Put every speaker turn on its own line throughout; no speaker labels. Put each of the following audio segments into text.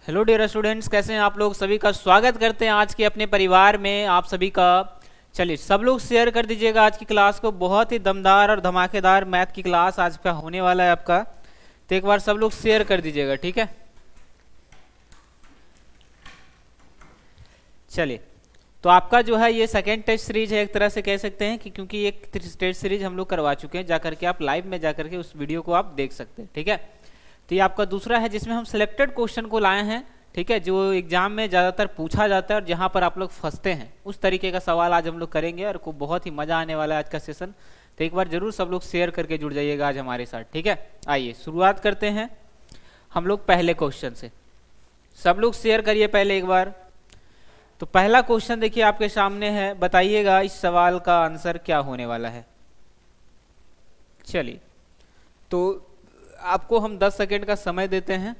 Hello dear students, कैसे हैं आप लोग। सभी का स्वागत करते हैं आज के अपने परिवार में आप सभी का। चलिए सब लोग शेयर कर दीजिएगा आज की क्लास को। बहुत ही दमदार और धमाकेदार मैथ की क्लास आज का होने वाला है आपका, तो एक बार सब लोग शेयर कर दीजिएगा, ठीक है। चलिए तो आपका जो है ये सेकेंड टेस्ट सीरीज है, एक तरह से कह सकते हैं कि क्योंकि एक टेस्ट सीरीज हम लोग करवा चुके हैं, जाकर के आप लाइव में जाकर के उस वीडियो को आप देख सकते हैं, ठीक है। तो ये आपका दूसरा है जिसमें हम सिलेक्टेड क्वेश्चन को लाए हैं, ठीक है, जो एग्जाम में ज़्यादातर पूछा जाता है और जहाँ पर आप लोग फंसते हैं उस तरीके का सवाल आज हम लोग करेंगे और को बहुत ही मज़ा आने वाला है आज का सेशन। तो एक बार जरूर सब लोग शेयर करके जुड़ जाइएगा आज हमारे साथ, ठीक है। आइए शुरुआत करते हैं हम लोग पहले क्वेश्चन से। सब लोग शेयर करिए पहले एक बार। तो पहला क्वेश्चन देखिए आपके सामने है, बताइएगा इस सवाल का आंसर क्या होने वाला है। चलिए तो आपको हम 10 सेकेंड का समय देते हैं।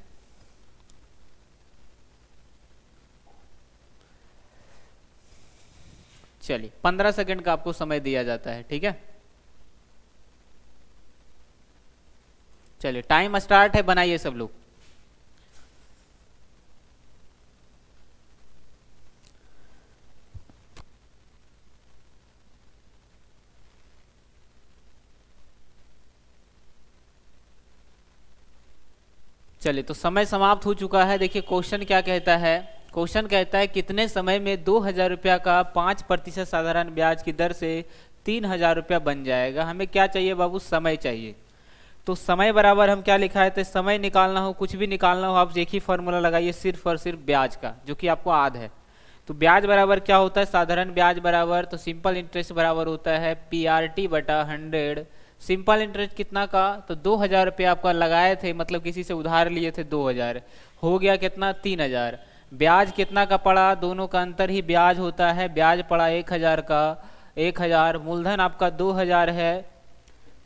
चलिए 15 सेकेंड का आपको समय दिया जाता है, ठीक है। चलिए टाइम स्टार्ट है, बनाइए सब लोग। चलिए तो समय समाप्त हो चुका है। देखिए क्वेश्चन क्या कहता है। क्वेश्चन कहता है कितने समय में 2000 रुपया का 5% साधारण ब्याज की दर से 3000 रुपया बन जाएगा। हमें क्या चाहिए बाबू, समय चाहिए। तो समय बराबर हम क्या लिखा है, तो समय निकालना हो, कुछ भी निकालना हो, आप एक ही फॉर्मूला लगाइए, सिर्फ और सिर्फ ब्याज का, जो कि आपको याद है। तो ब्याज बराबर क्या होता है, साधारण ब्याज बराबर तो सिंपल इंटरेस्ट बराबर होता है PRT बटा 100। सिंपल इंटरेस्ट कितना का, तो 2000 रुपये आपका लगाए थे, मतलब किसी से उधार लिए थे 2000, हो गया कितना 3000। ब्याज कितना का पड़ा, दोनों का अंतर ही ब्याज होता है, ब्याज पड़ा 1000 का, 1000। मूलधन आपका 2000 है।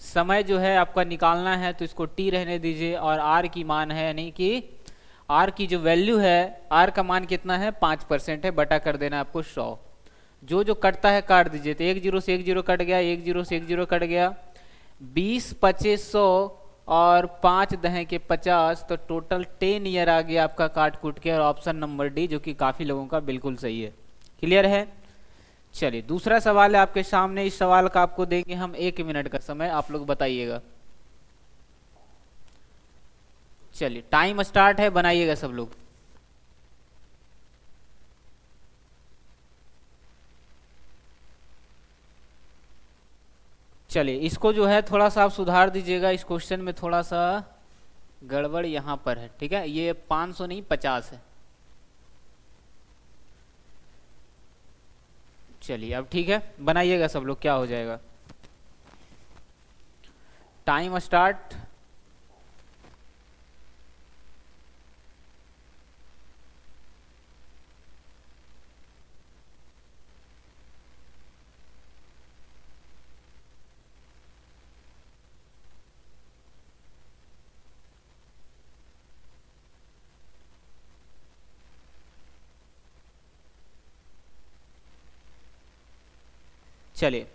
समय जो है आपका निकालना है तो इसको T रहने दीजिए, और R की मान है, यानी कि R की जो वैल्यू है, R का मान कितना है 5% है, बटा कर देना आपको 100। जो जो कटता है काट दीजिए। तो 1 0 से 1 0 कट गया, 1 0 से 1 0 कट गया, 20 25 100 और 5 दहें के 50, तो टोटल 10 ईयर आ गया आपका काट कूट के, और ऑप्शन नंबर डी जो कि काफी लोगों का बिल्कुल सही है। क्लियर है। चलिए दूसरा सवाल है आपके सामने। इस सवाल का आपको देंगे हम 1 मिनट का समय, आप लोग बताइएगा। चलिए टाइम स्टार्ट है, बनाइएगा सब लोग। चलिए इसको जो है थोड़ा सा आप सुधार दीजिएगा, इस क्वेश्चन में थोड़ा सा गड़बड़ यहाँ पर है, ठीक है। ये 500 नहीं 50 है। चलिए अब ठीक है, बनाइएगा सब लोग, क्या हो जाएगा। Time start. चलिए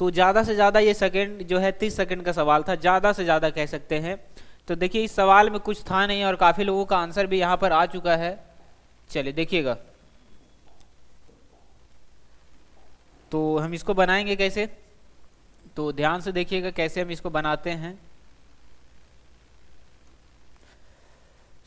तो ज़्यादा से ज़्यादा ये सेकंड जो है 30 सेकंड का सवाल था, ज़्यादा से ज़्यादा कह सकते हैं। तो देखिए इस सवाल में कुछ था नहीं और काफ़ी लोगों का आंसर भी यहाँ पर आ चुका है। चलिए देखिएगा, तो हम इसको बनाएंगे कैसे, तो ध्यान से देखिएगा कैसे हम इसको बनाते हैं।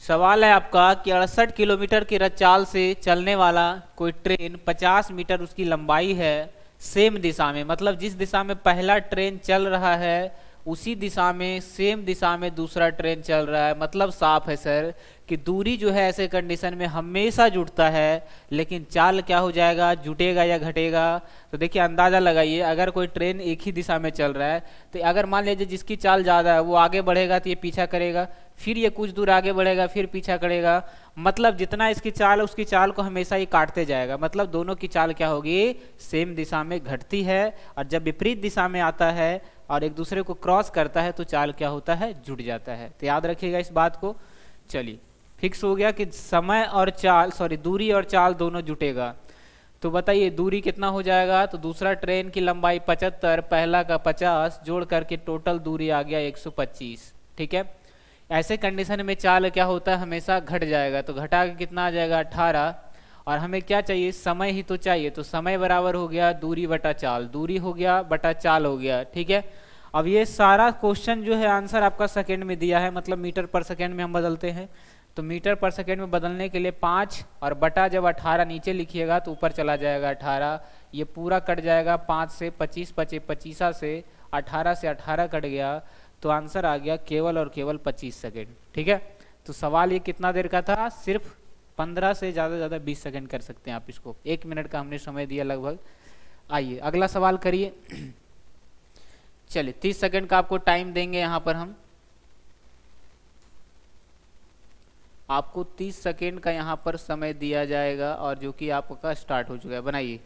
सवाल है आपका कि 68 किलोमीटर की रफ्तार से चलने वाला कोई ट्रेन 50 मीटर उसकी लंबाई है, सेम दिशा में, मतलब जिस दिशा में पहला ट्रेन चल रहा है उसी दिशा में सेम दिशा में दूसरा ट्रेन चल रहा है। मतलब साफ है सर कि दूरी जो है ऐसे कंडीशन में हमेशा जुड़ता है, लेकिन चाल क्या हो जाएगा, जुटेगा या घटेगा। तो देखिए अंदाजा लगाइए, अगर कोई ट्रेन एक ही दिशा में चल रहा है तो अगर मान लीजिए जिसकी चाल ज़्यादा है वो आगे बढ़ेगा तो ये पीछा करेगा, फिर ये कुछ दूर आगे बढ़ेगा, फिर पीछा करेगा। मतलब जितना इसकी चाल है उसकी चाल को हमेशा ये काटते जाएगा। मतलब दोनों की चाल क्या होगी, सेम दिशा में घटती है, और जब विपरीत दिशा में आता है और एक दूसरे को क्रॉस करता है तो चाल क्या होता है, जुड़ जाता है। तो याद रखिएगा इस बात को। चलिए फिक्स हो गया कि समय और चाल, सॉरी दूरी और चाल दोनों जुटेगा। तो बताइए दूरी कितना हो जाएगा, तो दूसरा ट्रेन की लंबाई 75, पहला का 50, जोड़ करके टोटल दूरी आ गया 125, ठीक है। ऐसे कंडीशन में चाल क्या होता है, हमेशा घट जाएगा, तो घटा के कितना आ जाएगा 18। और हमें क्या चाहिए, समय ही तो चाहिए, तो समय बराबर हो गया दूरी बटा चाल, दूरी हो गया बटा चाल हो गया, ठीक है। अब ये सारा क्वेश्चन जो है आंसर आपका सेकंड में दिया है, मतलब मीटर पर सेकंड में हम बदलते हैं, तो मीटर पर सेकंड में बदलने के लिए 5 और बटा जब 18 नीचे लिखिएगा तो ऊपर चला जाएगा 18, ये पूरा कट जाएगा 5 से 25 बचे 25 से 18 से 18 कट गया, तो आंसर आ गया केवल और केवल 25 सेकेंड, ठीक है। तो सवाल ये कितना देर का था, सिर्फ 15 से ज़्यादा 20 सेकेंड कर सकते हैं आप इसको, 1 मिनट का हमने समय दिया लगभग। आइए अगला सवाल करिए। चलिए 30 सेकेंड का आपको टाइम देंगे यहाँ पर हम, आपको 30 सेकेंड का यहाँ पर समय दिया जाएगा और जो कि आपका स्टार्ट हो चुका है, बनाइए।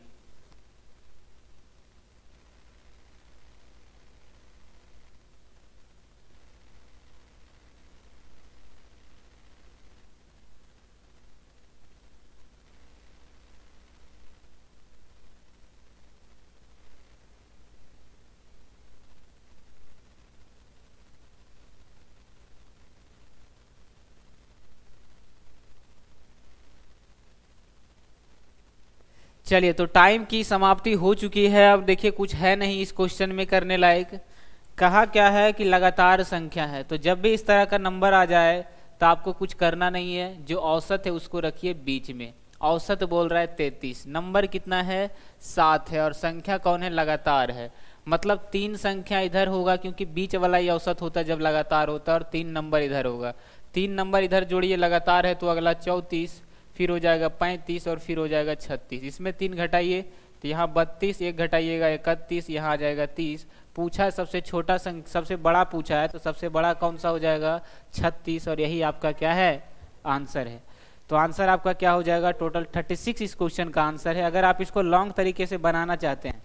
चलिए तो टाइम की समाप्ति हो चुकी है। अब देखिए कुछ है नहीं इस क्वेश्चन में करने लायक। कहा क्या है कि लगातार संख्या है, तो जब भी इस तरह का नंबर आ जाए तो आपको कुछ करना नहीं है, जो औसत है उसको रखिए बीच में। औसत बोल रहा है 33, नंबर कितना है 7 है और संख्या कौन है, लगातार है, मतलब 3 संख्या इधर होगा क्योंकि बीच वाला ही औसत होता है जब लगातार होता है, और 3 नंबर इधर होगा। 3 नंबर इधर जोड़िए, लगातार है तो अगला 34, फिर हो जाएगा 35 और फिर हो जाएगा 36। इसमें 3 घटाइए तो यहाँ 32, 1 घटाइएगा 31, यहाँ आ जाएगा 30। पूछा है सबसे छोटा सबसे बड़ा पूछा है, तो सबसे बड़ा कौन सा हो जाएगा 36, और यही आपका क्या है आंसर है। तो आंसर आपका क्या हो जाएगा, टोटल 36 इस क्वेश्चन का आंसर है। अगर आप इसको लॉन्ग तरीके से बनाना चाहते हैं,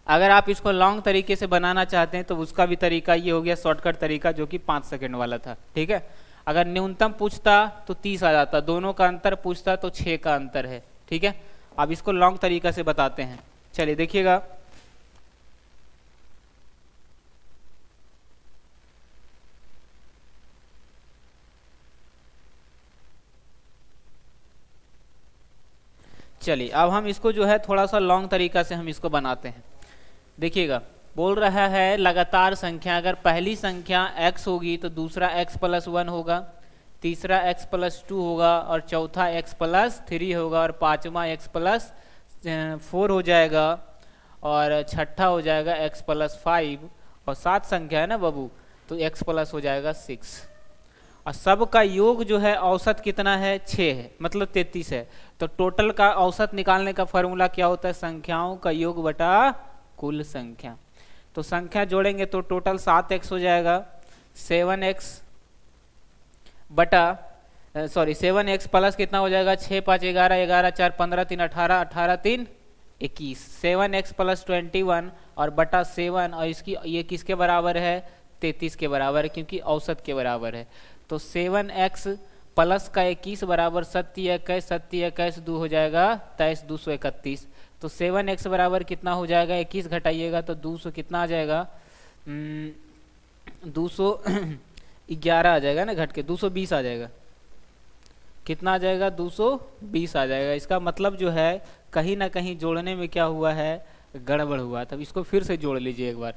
अगर आप इसको लॉन्ग तरीके से बनाना चाहते हैं तो उसका भी तरीका ये हो गया, शॉर्टकट तरीका जो कि 5 सेकंड वाला था, ठीक है। अगर न्यूनतम पूछता तो 30 आ जाता, दोनों का अंतर पूछता तो 6 का अंतर है, ठीक है। अब इसको लॉन्ग तरीका से बताते हैं, चलिए देखिएगा। चलिए अब हम इसको जो है थोड़ा सा लॉन्ग तरीका से हम इसको बनाते हैं। देखिएगा बोल रहा है लगातार संख्या, अगर पहली संख्या x होगी तो दूसरा x + 1 होगा, तीसरा x + 2 होगा और चौथा x + 3 होगा और पांचवा x + 4 हो जाएगा और छठा हो जाएगा x + 5 और 7 संख्या है ना बाबू, तो x + हो जाएगा 6। और सब का योग जो है औसत कितना है 6 है, मतलब 33 है। तो टोटल का औसत निकालने का फॉर्मूला क्या होता है, संख्याओं का योग बटा कुल संख्या। तो संख्या जोड़ेंगे तो टोटल 7x हो जाएगा, 7x बटा 7x प्लस कितना हो जाएगा 6 5 11 11 4 15 3 18 18 3 21, 7x + 21 और बटा 7, और इसकी ये किसके बराबर है 33 के बराबर है क्योंकि औसत के बराबर है। तो 7x प्लस का 21 बराबर 7 21 2 हो जाएगा 23 231। तो 7x बराबर कितना हो जाएगा, 21 घटाइएगा तो 200 कितना आ जाएगा 211 आ जाएगा ना, घट के 220 आ जाएगा। कितना आ जाएगा 220 आ जाएगा। इसका मतलब जो है कहीं ना कहीं जोड़ने में क्या हुआ है, गड़बड़ हुआ। तब इसको फिर से जोड़ लीजिए एक बार।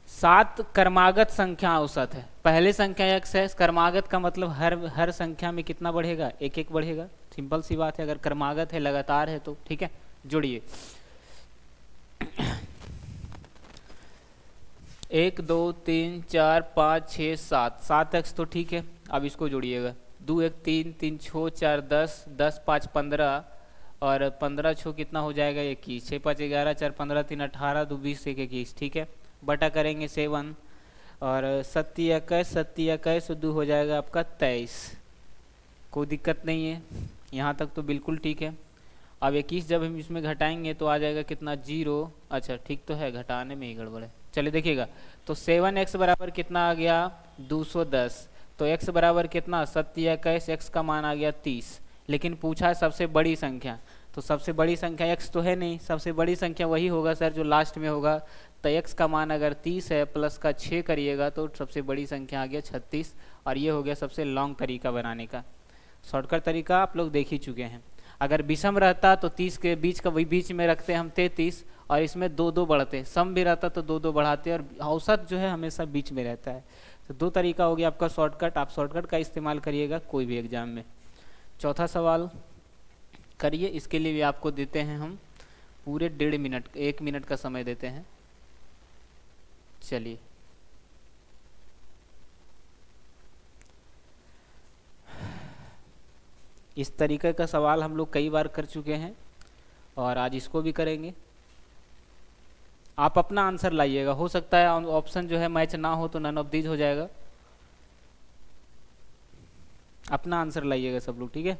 7 क्रमागत संख्या औसत है, पहले संख्या x है, क्रमागत का मतलब हर संख्या में कितना बढ़ेगा, एक एक बढ़ेगा, सिंपल सी बात है। अगर क्रमागत है लगातार है तो ठीक है, जोड़िए 1 2 3 4 5 6 7, 7x तो ठीक है। अब इसको जोड़िएगा 2 1 3 3 6 4 10 10 5 15 और 15 6 कितना हो जाएगा 21, 6 5 11 4 15 3 18 2 20 1 21, ठीक है। बटा करेंगे 7 और 7 21 2 हो जाएगा आपका 23। कोई दिक्कत नहीं है, यहाँ तक तो बिल्कुल ठीक है। अब 21 जब हम इसमें घटाएंगे तो आ जाएगा कितना 0, अच्छा ठीक तो है, घटाने में ही गड़बड़ है। चलिए देखिएगा, तो 7x बराबर कितना आ गया 210, तो x बराबर कितना 7 21, x का मान आ गया 30, लेकिन पूछा है सबसे बड़ी संख्या, तो सबसे बड़ी संख्या x तो है नहीं, सबसे बड़ी संख्या वही होगा सर जो लास्ट में होगा। तो x का मान अगर 30 है, प्लस का 6 करिएगा तो सबसे बड़ी संख्या आ गया 36। और ये हो गया सबसे लॉन्ग तरीका बनाने का। शॉर्टकट तरीका आप लोग देख ही चुके हैं। अगर विषम रहता तो 30 के बीच का वही बीच में रखते हम 33, और इसमें 2-2 बढ़ते। सम भी रहता तो 2-2 बढ़ाते, और औसत जो है हमेशा बीच में रहता है। तो 2 तरीका हो गया आपका शॉर्टकट। आप शॉर्टकट का इस्तेमाल करिएगा कोई भी एग्जाम में। चौथा सवाल करिए। इसके लिए भी आपको देते हैं हम पूरे 1.5 मिनट, 1 मिनट का समय देते हैं। चलिए, इस तरीके का सवाल हम लोग कई बार कर चुके हैं और आज इसको भी करेंगे। आप अपना आंसर लाइएगा, हो सकता है ऑप्शन जो है मैच ना हो तो नन ऑफ दीज हो जाएगा। अपना आंसर लाइएगा सब लोग, ठीक है।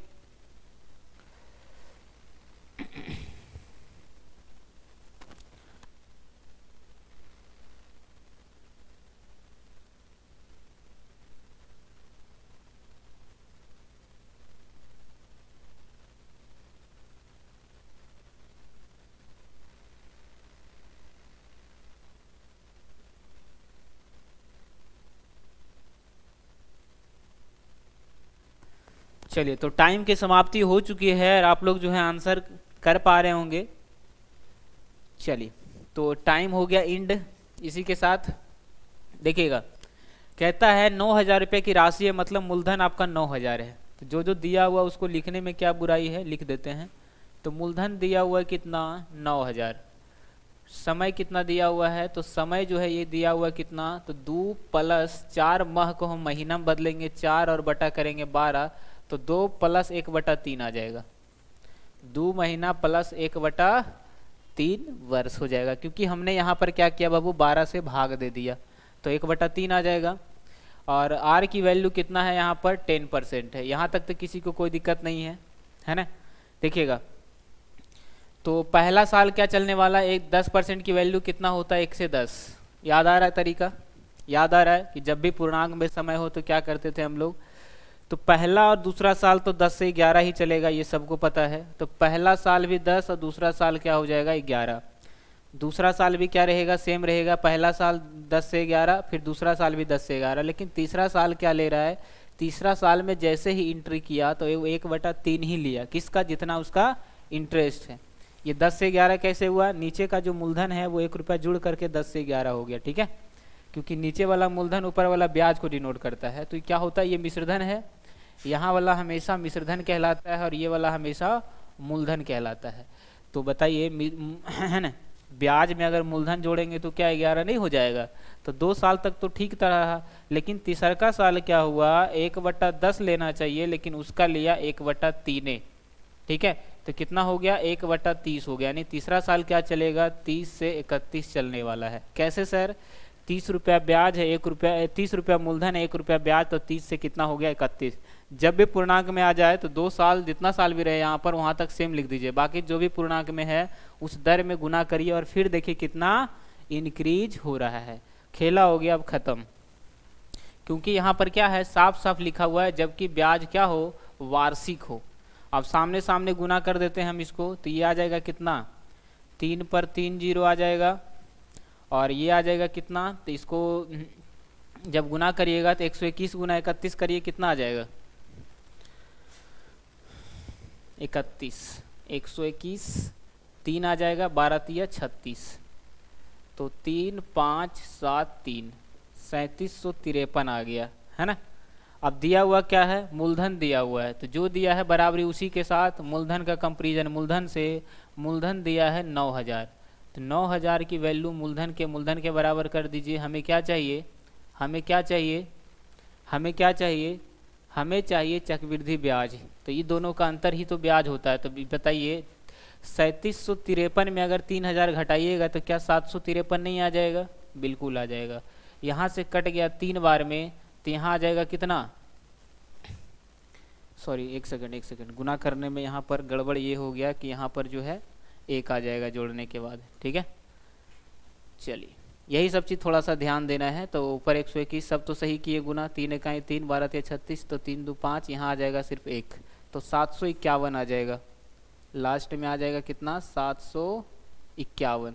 चलिए, तो टाइम की समाप्ति हो चुकी है और आप लोग जो है आंसर कर पा रहे होंगे। चलिए, तो टाइम हो गया इंड। इसी के साथ देखिएगा, कहता है 9,000 रुपये की राशि है, मतलब मूलधन आपका 9,000 है। तो जो जो दिया हुआ उसको लिखने में क्या बुराई है, लिख देते हैं। तो मूलधन दिया हुआ है कितना, 9,000। समय कितना दिया हुआ है, तो समय जो है ये दिया हुआ कितना, तो 2 + 4 माह को हम महीना में बदलेंगे, 4 और बटा करेंगे 12, तो 2 + 1/3 आ जाएगा। 2 महीना + 1/3 वर्ष हो जाएगा, क्योंकि हमने यहाँ पर क्या किया बाबू, 12 से भाग दे दिया, तो 1/3 आ जाएगा। और आर की वैल्यू कितना है यहाँ पर, 10% है। यहाँ तक तो किसी को कोई दिक्कत नहीं है ना। देखिएगा, तो पहला साल क्या चलने वाला है, 10% की वैल्यू कितना होता है, 1 से 10। याद आ रहा है तरीका, याद आ रहा है कि जब भी पूर्णांक में समय हो तो क्या करते थे हम लोग। तो पहला और दूसरा साल तो 10 से 11 ही चलेगा, ये सबको पता है। तो पहला साल भी 10 और दूसरा साल क्या हो जाएगा, 11। दूसरा साल भी क्या रहेगा, सेम रहेगा। पहला साल 10 से 11, फिर दूसरा साल भी 10 से 11। लेकिन तीसरा साल क्या ले रहा है, तीसरा साल में जैसे ही एंट्री किया तो 1/3 ही लिया, किसका, जितना उसका इंटरेस्ट है। ये 10 से 11 कैसे हुआ, नीचे का जो मूलधन है वो 1 रुपया जुड़ करके 10 से 11 हो गया, ठीक है। क्योंकि नीचे वाला मूलधन ऊपर वाला ब्याज को डिनोट करता है। तो क्या होता है, ये मिश्रधन है, यहाँ वाला हमेशा मिश्रधन कहलाता है और ये वाला हमेशा मूलधन कहलाता है। तो बताइए, है ना, ब्याज में अगर मूलधन जोड़ेंगे तो क्या 11 नहीं हो जाएगा। तो 2 साल तक तो ठीक रहा, लेकिन तीसरा का साल क्या हुआ, 1/10 लेना चाहिए, लेकिन उसका लिया 1/3, ठीक है। तो कितना हो गया, 1/30 हो गया। यानी तीसरा साल क्या चलेगा, 30 से 31 चलने वाला है। कैसे सर, 30 रुपया ब्याज है, 1 रुपया, 30 रुपया मूलधन है, 1 रुपया ब्याज, तो 30 से कितना हो गया, 31। जब भी पूर्णांक में आ जाए तो 2 साल जितना साल भी रहे यहाँ पर वहाँ तक सेम लिख दीजिए, बाकी जो भी पूर्णांक में है उस दर में गुना करिए और फिर देखिए कितना इंक्रीज हो रहा है। खेला हो गया अब खत्म, क्योंकि यहाँ पर क्या है, साफ साफ लिखा हुआ है, जबकि ब्याज क्या हो, वार्षिक हो। अब सामने सामने गुना कर देते हैं हम इसको, तो ये आ जाएगा कितना, 3 पर 3 जीरो आ जाएगा, और ये आ जाएगा कितना, तो इसको जब गुना करिएगा तो 121 गुना 31 करिए, कितना आ जाएगा, 31, 121, 3 आ जाएगा, 12 तिया 36, तो 3 5 7 3, 3753 आ गया, है ना। अब दिया हुआ क्या है, मूलधन दिया हुआ है, तो जो दिया है बराबरी उसी के साथ मूलधन का कंपेरिजन मूलधन से। मूलधन दिया है 9,000, तो 9,000 की वैल्यू मूलधन के बराबर कर दीजिए। हमें क्या चाहिए, हमें क्या चाहिए, हमें क्या चाहिए, हमें चाहिए चक्रवृद्धि ब्याज। तो ये दोनों का अंतर ही तो ब्याज होता है। तो बताइए, 3753 में अगर 3,000 घटाइएगा तो क्या 753 नहीं आ जाएगा, बिल्कुल आ जाएगा। यहाँ से कट गया 3 बार में, तो यहाँ आ जाएगा कितना, सॉरी एक सेकंड, गुना करने में यहाँ पर गड़बड़ ये हो गया कि यहाँ पर जो है 1 आ जाएगा जोड़ने के बाद, ठीक है। चलिए, यही सब चीज़ थोड़ा सा ध्यान देना है। तो ऊपर 121 सब तो सही किए गुना, 3 इकाई 3, 12 तिया 36, तो 3 2 5, यहाँ आ जाएगा सिर्फ 1, तो 751 आ जाएगा। लास्ट में आ जाएगा कितना 751।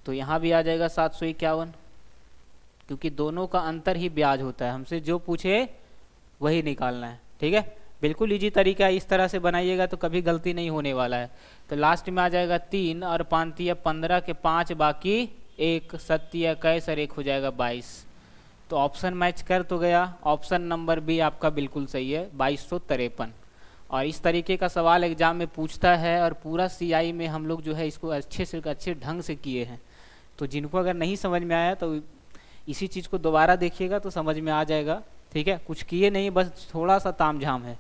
तो यहाँ भी आ जाएगा 751, क्योंकि दोनों का अंतर ही ब्याज होता है, हमसे जो पूछे वही निकालना है। ठीक है, बिल्कुल इजी तरीका है, इस तरह से बनाइएगा तो कभी गलती नहीं होने वाला है। तो लास्ट में आ जाएगा 3 और 5 15 के 5 बाकी 1 7 21 और 1 हो जाएगा 22। तो ऑप्शन मैच कर तो गया, ऑप्शन नंबर बी आपका बिल्कुल सही है 2253। और इस तरीके का सवाल एग्जाम में पूछता है और पूरा सीआई में हम लोग जो है इसको अच्छे से अच्छे ढंग से किए हैं। तो जिनको अगर नहीं समझ में आया तो इसी चीज़ को दोबारा देखिएगा तो समझ में आ जाएगा। ठीक है, कुछ किए नहीं, बस थोड़ा सा ताम झाम है।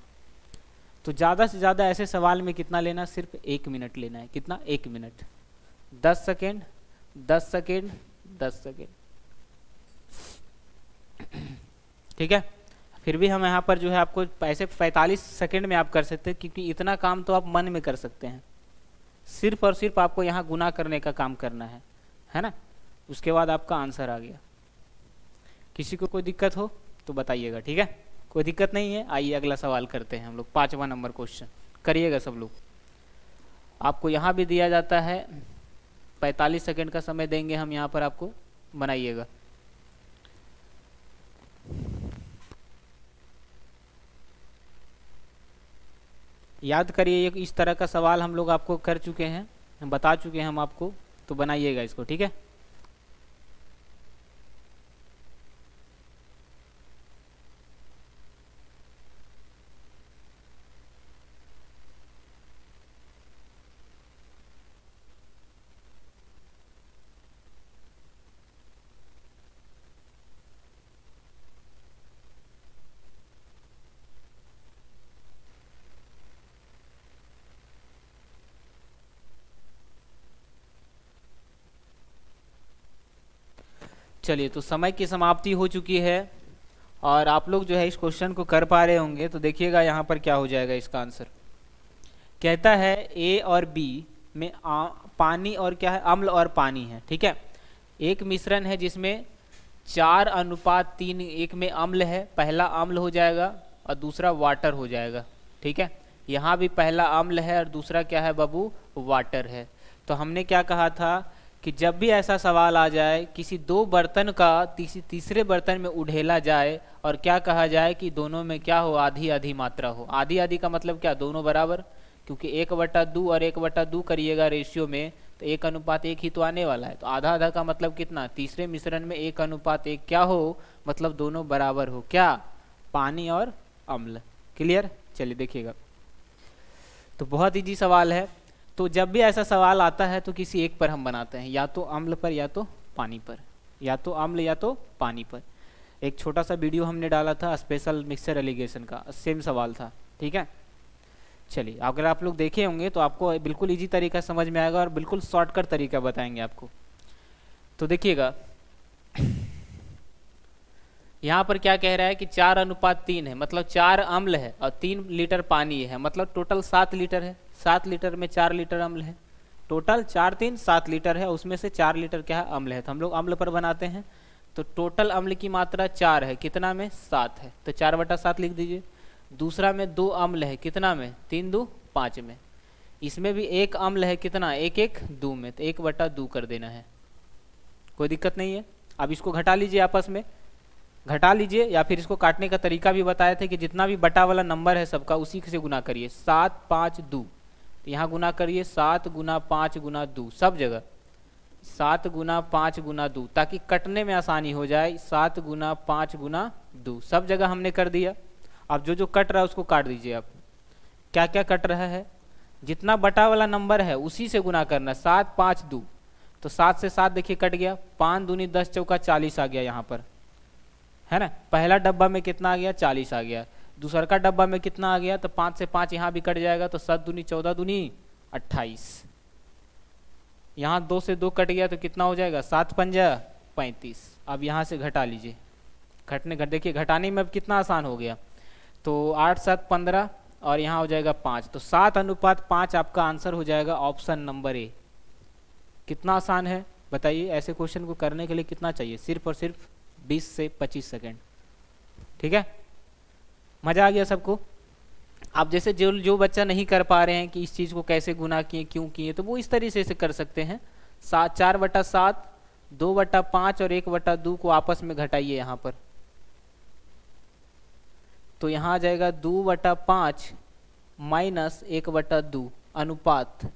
तो ज़्यादा से ज़्यादा ऐसे सवाल में कितना लेना, सिर्फ 1 मिनट लेना है। कितना, 1 मिनट, 10 सेकेंड 10 सेकेंड 10 सेकेंड। ठीक है, फिर भी हम यहाँ पर जो है आपको ऐसे 45 सेकेंड में आप कर सकते हैं, क्योंकि इतना काम तो आप मन में कर सकते हैं। सिर्फ और सिर्फ आपको यहाँ गुना करने का काम करना है ना। उसके बाद आपका आंसर आ गया। किसी को कोई दिक्कत हो तो बताइएगा। ठीक है, कोई दिक्कत नहीं है। आइए अगला सवाल करते हैं हम लोग, 5वां नंबर क्वेश्चन करिएगा सब लोग। आपको यहाँ भी दिया जाता है 45 सेकेंड का समय देंगे हम यहाँ पर, आपको बनाइएगा। याद करिए, इस तरह का सवाल हम लोग आपको कर चुके हैं, हम बता चुके हैं हम आपको, तो बनाइएगा इसको। ठीक है, चलिए तो समय की समाप्ति हो चुकी है और आप लोग जो है इस क्वेश्चन को कर पा रहे होंगे। तो देखिएगा यहाँ पर क्या हो जाएगा इसका आंसर। कहता है ए और बी में पानी और क्या है, अम्ल और पानी है। ठीक है, एक मिश्रण है जिसमें 4:3 एक में अम्ल है, पहला अम्ल हो जाएगा और दूसरा वाटर हो जाएगा। ठीक है, यहाँ भी पहला अम्ल है और दूसरा क्या है बाबू, वाटर है। तो हमने क्या कहा था कि जब भी ऐसा सवाल आ जाए, किसी दो बर्तन का तीसरे बर्तन में उड़ेला जाए और क्या कहा जाए कि दोनों में क्या हो, आधी आधी मात्रा हो। आधी आधी का मतलब क्या, दोनों बराबर, क्योंकि 1/2 और 1/2 करिएगा रेशियो में तो 1:1 ही तो आने वाला है। तो आधा आधा का मतलब कितना, तीसरे मिश्रण में 1:1 क्या हो, मतलब दोनों बराबर हो, क्या, पानी और अम्ल। क्लियर, चलिए देखिएगा। तो बहुत इजी सवाल है। तो जब भी ऐसा सवाल आता है तो किसी एक पर हम बनाते हैं, या तो अम्ल पर या तो पानी पर, या तो अम्ल या तो पानी पर। एक छोटा सा वीडियो हमने डाला था स्पेशल मिक्सचर एलिगेशन का, सेम सवाल था। ठीक है, चलिए अगर आप लोग देखे होंगे तो आपको बिल्कुल इजी तरीका समझ में आएगा और बिल्कुल शॉर्टकट तरीका बताएंगे आपको। तो देखिएगा यहाँ पर क्या कह रहा है कि 4:3 है, मतलब 4 अम्ल है और 3 लीटर पानी है, मतलब टोटल 7 लीटर है। 7 लीटर में 4 लीटर अम्ल है, टोटल 4 3 7 लीटर है, उसमें से 4 लीटर क्या है, अम्ल है। तो हम लोग अम्ल पर बनाते हैं। तो टोटल अम्ल की मात्रा 4 है, कितना में, 7 है, तो 4/7 लिख दीजिए। दूसरा में 2 अम्ल है, कितना में, 3 2 5 में। इसमें भी 1 अम्ल है, कितना, 1 1 2 में, तो 1/2 कर देना है। कोई दिक्कत नहीं है। अब इसको घटा लीजिए, आपस में घटा लीजिए, या फिर इसको काटने का तरीका भी बताए थे कि जितना भी बटा वाला नंबर है सबका उसी से गुना करिए। 7 5 2, तो यहाँ गुना करिए 7 गुना 5 गुना 2, सब जगह 7 गुना 5 गुना 2, ताकि कटने में आसानी हो जाए। 7 गुना 5 गुना 2, सब जगह हमने कर दिया। अब जो जो कट रहा है उसको काट दीजिए। आप क्या क्या कट रहा है, जितना बटा वाला नंबर है उसी से गुना करना। 7 5 2, तो 7 से 7 देखिए कट गया, 5 दूनी 10 चौका 40 आ गया यहाँ पर, है ना। पहला डब्बा में कितना आ गया, 40 आ गया। दूसरा का डब्बा में कितना आ गया, तो 5 से 5 यहाँ भी कट जाएगा, तो 7 दूनी 14 दूनी 28। यहाँ 2 से 2 कट गया तो कितना हो जाएगा, 7 पंजा 35। अब यहाँ से घटा लीजिए, देखिए घटाने में अब कितना आसान हो गया। तो 8 7 15 और यहाँ हो जाएगा 5, तो 7:5 आपका आंसर हो जाएगा ऑप्शन नंबर ए। कितना आसान है बताइए। ऐसे क्वेश्चन को करने के लिए कितना चाहिए, सिर्फ और सिर्फ 20 से 25 सेकेंड। ठीक है, मजा आ गया सबको। आप जैसे जो जो बच्चा नहीं कर पा रहे हैं कि इस चीज़ को कैसे गुना किए क्यों किए, तो वो इस तरीके से कर सकते हैं। 4/7, 2/5 और 1/2 को आपस में घटाइए यहाँ पर, तो यहाँ आ जाएगा 2/5 माइनस 1/2 अनुपात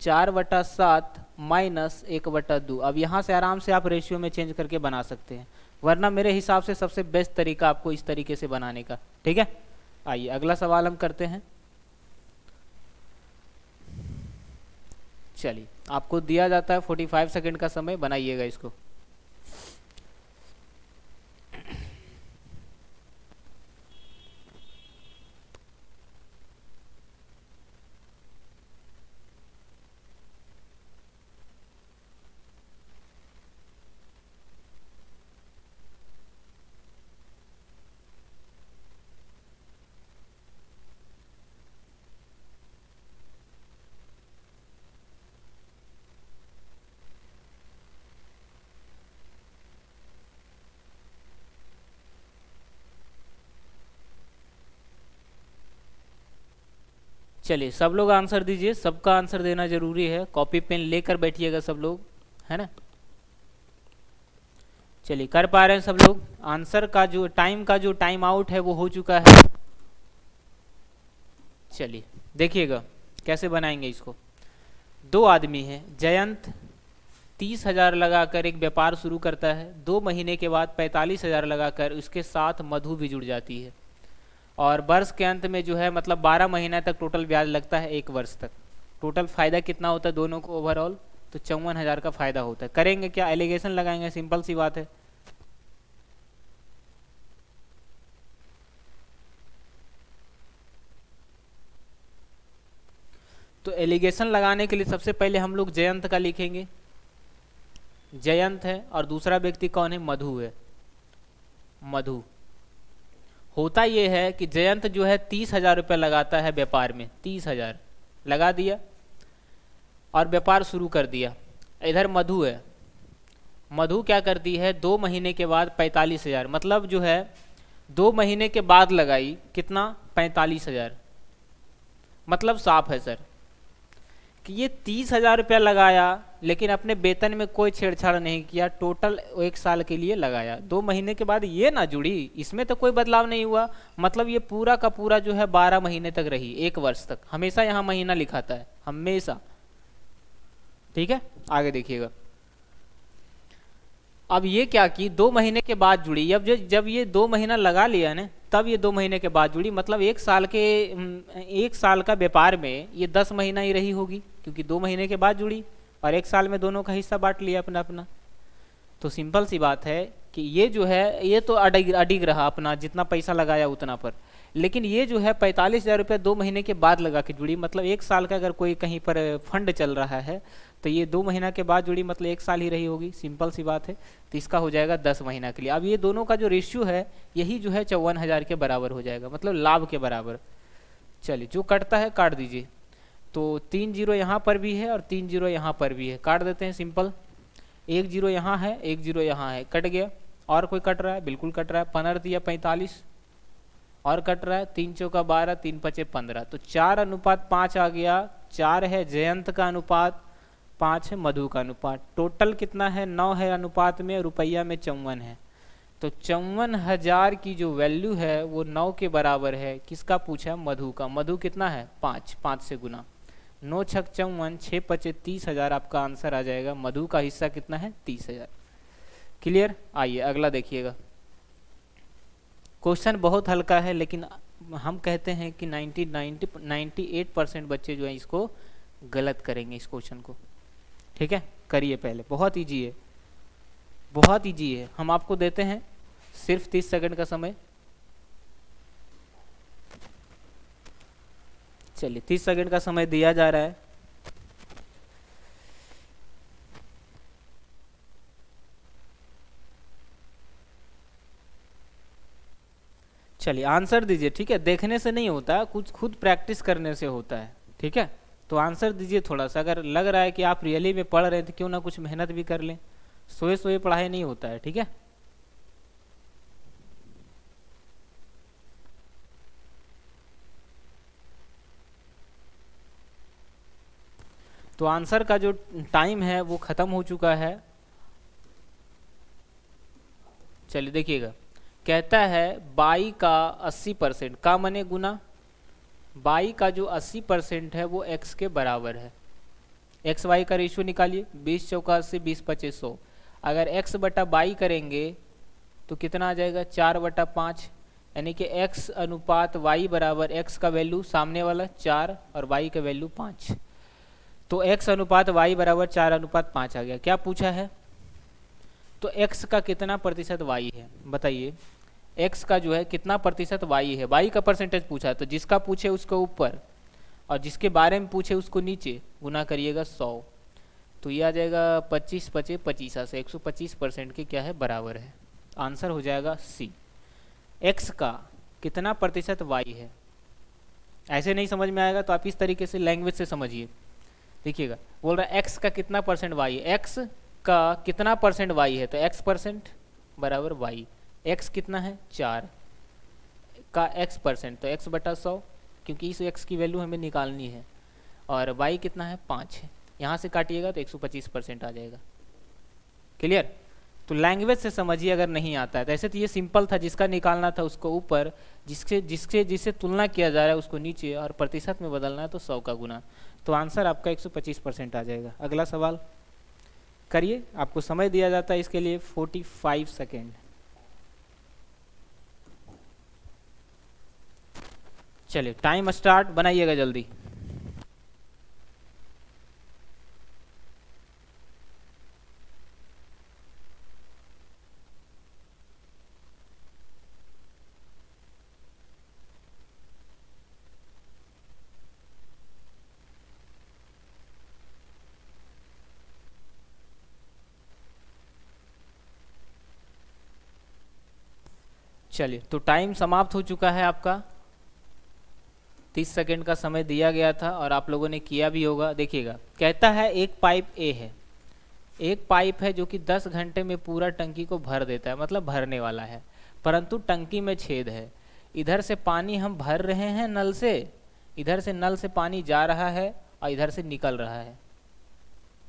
4/7 माइनस 1/2। अब यहाँ से आराम से आप रेशियो में चेंज करके बना सकते हैं, वरना मेरे हिसाब से सबसे बेस्ट तरीका आपको इस तरीके से बनाने का। ठीक है, आइए अगला सवाल हम करते हैं। चलिए, आपको दिया जाता है 45 सेकंड का समय, बनाइएगा इसको। चलिए, सब लोग आंसर दीजिए, सबका आंसर देना जरूरी है, कॉपी पेन लेकर बैठिएगा सब लोग, है ना। चलिए, कर पा रहे हैं सब लोग? आंसर का जो टाइम आउट है वो हो चुका है। चलिए देखिएगा कैसे बनाएंगे इसको। दो आदमी हैं, जयंत 30,000 लगाकर एक व्यापार शुरू करता है। 2 महीने के बाद 45,000 लगाकर उसके साथ मधु भी जुड़ जाती है, और वर्ष के अंत में जो है मतलब 12 महीना तक टोटल ब्याज लगता है, 1 वर्ष तक। टोटल फायदा कितना होता है दोनों को ओवरऑल? तो 54,000 का फायदा होता है। करेंगे क्या? एलिगेशन लगाएंगे, सिंपल सी बात है। तो एलिगेशन लगाने के लिए सबसे पहले हम लोग जयंत का लिखेंगे। जयंत है और दूसरा व्यक्ति कौन है? मधु है। मधु। होता यह है कि जयंत जो है 30,000 रुपये लगाता है व्यापार में, 30,000 लगा दिया और व्यापार शुरू कर दिया। इधर मधु है, मधु क्या करती है? 2 महीने के बाद 45,000, मतलब जो है 2 महीने के बाद लगाई, कितना? 45,000। मतलब साफ है सर कि ये 30,000 रुपया लगाया लेकिन अपने वेतन में कोई छेड़छाड़ नहीं किया, टोटल 1 साल के लिए लगाया। 2 महीने के बाद ये ना जुड़ी, इसमें तो कोई बदलाव नहीं हुआ, मतलब ये पूरा का पूरा जो है 12 महीने तक रही, 1 वर्ष तक। हमेशा यहाँ महीना लिखाता है, हमेशा। ठीक है, आगे देखिएगा। अब ये क्या की, 2 महीने के बाद जुड़ी। अब जब ये 2 महीना लगा लिया ना, तब ये 2 महीने के बाद जुड़ी, मतलब 1 साल का व्यापार में ये 10 महीना ही रही होगी, क्योंकि 2 महीने के बाद जुड़ी और 1 साल में दोनों का हिस्सा बांट लिया अपना अपना। तो सिंपल सी बात है कि ये जो है ये तो अडिग रहा अपना, जितना पैसा लगाया उतना पर। लेकिन ये जो है 45,000 रुपये 2 महीने के बाद लगा के जुड़ी, मतलब 1 साल का अगर कोई कहीं पर फंड चल रहा है तो ये 2 महीना के बाद जुड़ी, मतलब 1 साल ही रही होगी, सिंपल सी बात है। तो इसका हो जाएगा 10 महीना के लिए। अब ये दोनों का जो रेशियो है यही जो है 54,000 के बराबर हो जाएगा, मतलब लाभ के बराबर। चलिए, जो कटता है काट दीजिए। तो 3 जीरो यहाँ पर भी है और 3 जीरो यहाँ पर भी है, काट देते हैं सिंपल। 1 जीरो यहाँ है, 1 जीरो यहाँ है, कट गया। और कोई कट रहा है? बिल्कुल कट रहा है। 15 दिया 45 और कट रहा है। 3 चौका 12, 3 पचे 15, तो 4:5 आ गया। 4 है जयंत का अनुपात, 5 है मधु का अनुपात। टोटल कितना है? 9 है अनुपात में, रुपया में 54 है। तो 54,000 की जो वैल्यू है वो 9 के बराबर है। किसका पूछा? मधु का। मधु कितना है? 5 से गुना। 9 छक 54, 6 पचे 30,000 आपका आंसर आ जाएगा। मधु का हिस्सा कितना है? 30,000। क्लियर? आइए अगला देखिएगा। क्वेश्चन बहुत हल्का है, लेकिन हम कहते हैं कि 98% बच्चे जो हैं इसको गलत करेंगे इस क्वेश्चन को। ठीक है, करिए पहले। बहुत इजी है, बहुत इजी है। हम आपको देते हैं सिर्फ 30 सेकंड का समय। चलिए, 30 सेकंड का समय दिया जा रहा है। चलिए आंसर दीजिए। ठीक है, देखने से नहीं होता, कुछ खुद प्रैक्टिस करने से होता है। ठीक है, तो आंसर दीजिए थोड़ा सा। अगर लग रहा है कि आप रियली में पढ़ रहे हैं तो क्यों ना कुछ मेहनत भी कर लें। सोए सोए पढ़ाई नहीं होता है। ठीक है, तो आंसर का जो टाइम है वो खत्म हो चुका है। चलिए देखिएगा, कहता है बाई का 80% का मने गुना, बाई का जो 80% है वो x के बराबर है। एक्स वाई का रेशियो निकालिए, 20 चौका 80, 20 पच्चीस 100। अगर x बटा बाई करेंगे तो कितना आ जाएगा, 4 बटा 5, यानी कि x अनुपात y बराबर x का वैल्यू सामने वाला 4 और y का वैल्यू 5। तो x अनुपात y बराबर 4 अनुपात 5 आ गया। क्या पूछा है, तो x का कितना प्रतिशत y है, बताइए। x का जो है कितना प्रतिशत y है, y का परसेंटेज पूछा है, तो जिसका पूछे उसको ऊपर और जिसके बारे में पूछे उसको नीचे गुना करिएगा 100। तो ये आ जाएगा 25 पचे 25 से 125% के क्या है बराबर है। आंसर हो जाएगा सी। x का कितना प्रतिशत y है, ऐसे नहीं समझ में आएगा तो आप इस तरीके से लैंग्वेज से समझिए। देखिएगा, बोल रहा है x का कितना परसेंट y है, x का कितना परसेंट y है, तो x परसेंट बराबर y। x कितना है 4 का x परसेंट, तो x बटा 100, क्योंकि इस x की वैल्यू हमें निकालनी है। और y कितना है 5 है, यहाँ से काटिएगा तो 125% आ जाएगा। क्लियर। तो लैंग्वेज से समझिए, अगर नहीं आता है तो ऐसे तो ये सिंपल था, जिसका निकालना था उसको ऊपर, जिससे तुलना किया जा रहा है उसको नीचे, और प्रतिशत में बदलना है तो 100 का गुना। तो आंसर आपका 125% आ जाएगा। अगला सवाल करिए, आपको समय दिया जाता है इसके लिए 45 सेकेंड। चलिए टाइम स्टार्ट, बनाइएगा जल्दी। चलिए, तो टाइम समाप्त हो चुका है आपका। 30 सेकेंड का समय दिया गया था और आप लोगों ने किया भी होगा। देखिएगा, कहता है एक पाइप ए है, एक पाइप है जो कि 10 घंटे में पूरा टंकी को भर देता है, मतलब भरने वाला है, परंतु टंकी में छेद है। इधर से पानी हम भर रहे हैं नल से, इधर से नल से पानी जा रहा है और इधर से निकल रहा है,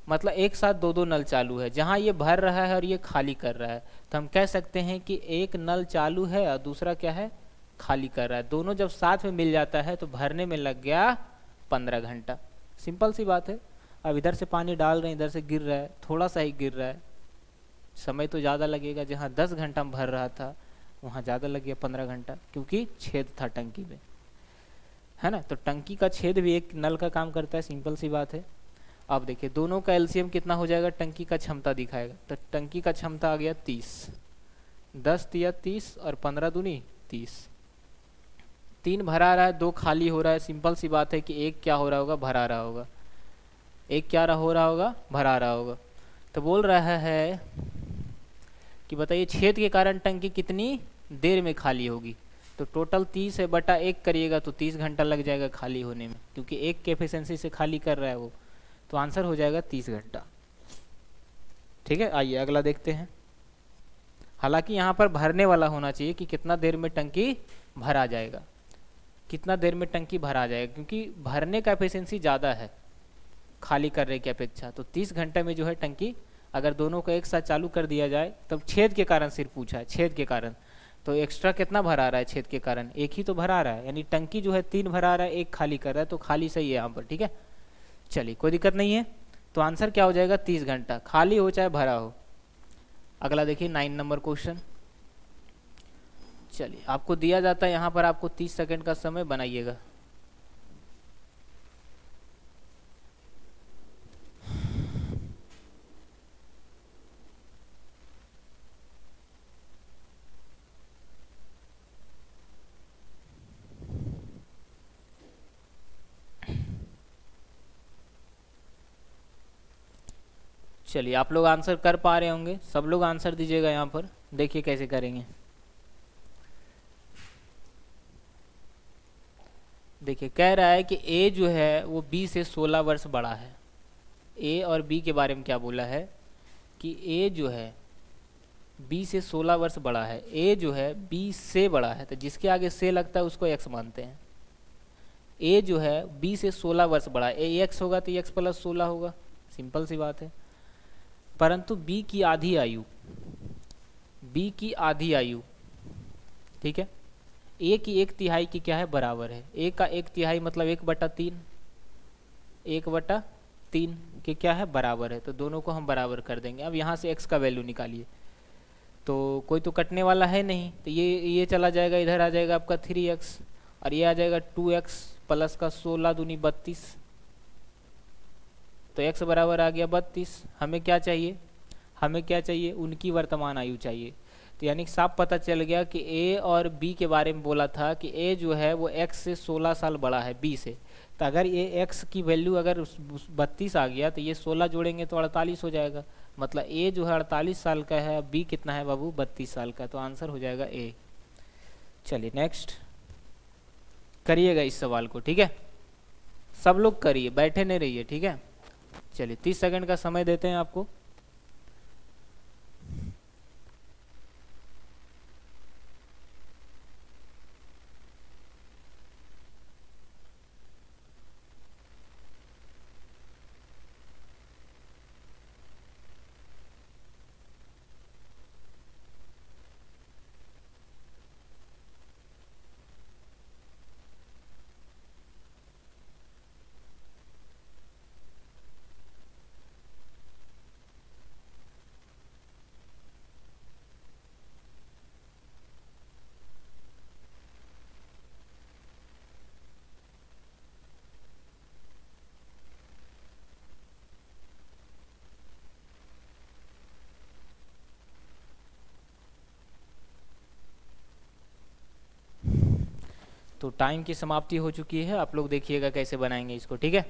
मतलब एक साथ दो दो नल चालू है। जहाँ ये भर रहा है और ये खाली कर रहा है, तो हम कह सकते हैं कि एक नल चालू है और दूसरा क्या है, खाली कर रहा है। दोनों जब साथ में मिल जाता है तो भरने में लग गया 15 घंटा। सिंपल सी बात है। अब इधर से पानी डाल रहे हैं, इधर से गिर रहा है, थोड़ा सा ही गिर रहा है, समय तो ज़्यादा लगेगा। जहाँ 10 घंटा में भर रहा था वहाँ ज़्यादा लग गया 15 घंटा, क्योंकि छेद था टंकी में, है ना। तो टंकी का छेद भी एक नल का काम करता है, सिंपल सी बात है। अब देखिए, दोनों का एलसीएम कितना हो जाएगा, टंकी का क्षमता दिखाएगा। तो टंकी का क्षमता आ गया 30, 10 तिया 30 और 15 दूनी 30। 3 भरा रहा है, 2 खाली हो रहा है। सिंपल सी बात है कि एक क्या हो रहा होगा, भरा रहा होगा। एक क्या हो रहा होगा, भरा रहा होगा। तो बोल रहा है कि बताइए छेद के कारण टंकी कितनी देर में खाली होगी। तो टोटल 30 है बटा 1 करिएगा तो 30 घंटा लग जाएगा खाली होने में, क्योंकि एक के एफिशिएंसी से खाली कर रहा है वो। तो आंसर हो जाएगा 30 घंटा। ठीक है, आइए अगला देखते हैं। हालांकि यहाँ पर भरने वाला होना चाहिए कि कितना देर में टंकी भरा जाएगा, कितना देर में टंकी भरा जाएगा, क्योंकि भरने का एफिशिएंसी ज़्यादा है खाली करने की अपेक्षा। तो 30 घंटे में जो है टंकी, अगर दोनों को एक साथ चालू कर दिया जाए, तब छेद के कारण सिर्फ पूछा है, छेद के कारण। तो एक्स्ट्रा कितना भरा रहा है छेद के कारण, एक ही तो भरा रहा है, यानी टंकी जो है 3 भरा रहा है, एक खाली कर रहा है, तो खाली सही है यहाँ पर। ठीक है, चलिए कोई दिक्कत नहीं है। तो आंसर क्या हो जाएगा, 30 घंटा, खाली हो चाहे भरा हो। अगला देखिए 9 नंबर क्वेश्चन। चलिए, आपको दिया जाता है यहाँ पर, आपको 30 सेकंड का समय, बनाइएगा। चलिए, आप लोग आंसर कर पा रहे होंगे, सब लोग आंसर दीजिएगा यहाँ पर। देखिए कैसे करेंगे। देखिए, कह रहा है कि ए जो है वो बी से 16 वर्ष बड़ा है। ए और बी के बारे में क्या बोला है कि ए जो है बी से 16 वर्ष बड़ा है, ए जो है बी से बड़ा है, तो जिसके आगे से लगता है उसको एक्स मानते हैं। ए जो है बी से 16 वर्ष बड़ा, ए एक्स होगा तो एक्स प्लस 16 होगा, सिंपल सी बात है। परंतु बी की आधी आयु, बी की आधी आयु, ठीक है, ए की 1/3 की क्या है, बराबर है। ए का 1/3 मतलब 1/3, 1/3 के क्या है, बराबर है। तो दोनों को हम बराबर कर देंगे। अब यहाँ से x का वैल्यू निकालिए, तो कोई तो कटने वाला है नहीं, तो ये चला जाएगा, इधर आ जाएगा आपका 3x, और ये आ जाएगा 2x प्लस का 16 दूनी 32, तो x बराबर आ गया 32। हमें क्या चाहिए, हमें क्या चाहिए, उनकी वर्तमान आयु चाहिए। तो यानी साफ पता चल गया कि a और b के बारे में बोला था कि a जो है वो x से 16 साल बड़ा है b से। तो अगर ये x की वैल्यू अगर 32 आ गया तो ये 16 जोड़ेंगे तो 48 हो जाएगा, मतलब a जो है 48 साल का है, b कितना है बाबू, 32 साल का। तो आंसर हो जाएगा a। चलिए नेक्स्ट करिएगा इस सवाल को, ठीक है, सब लोग करिए, बैठे नहीं रहिए, ठीक है। चलिए 30 सेकंड का समय देते हैं आपको। तो टाइम की समाप्ति हो चुकी है, आप लोग देखिएगा कैसे बनाएंगे इसको, ठीक है।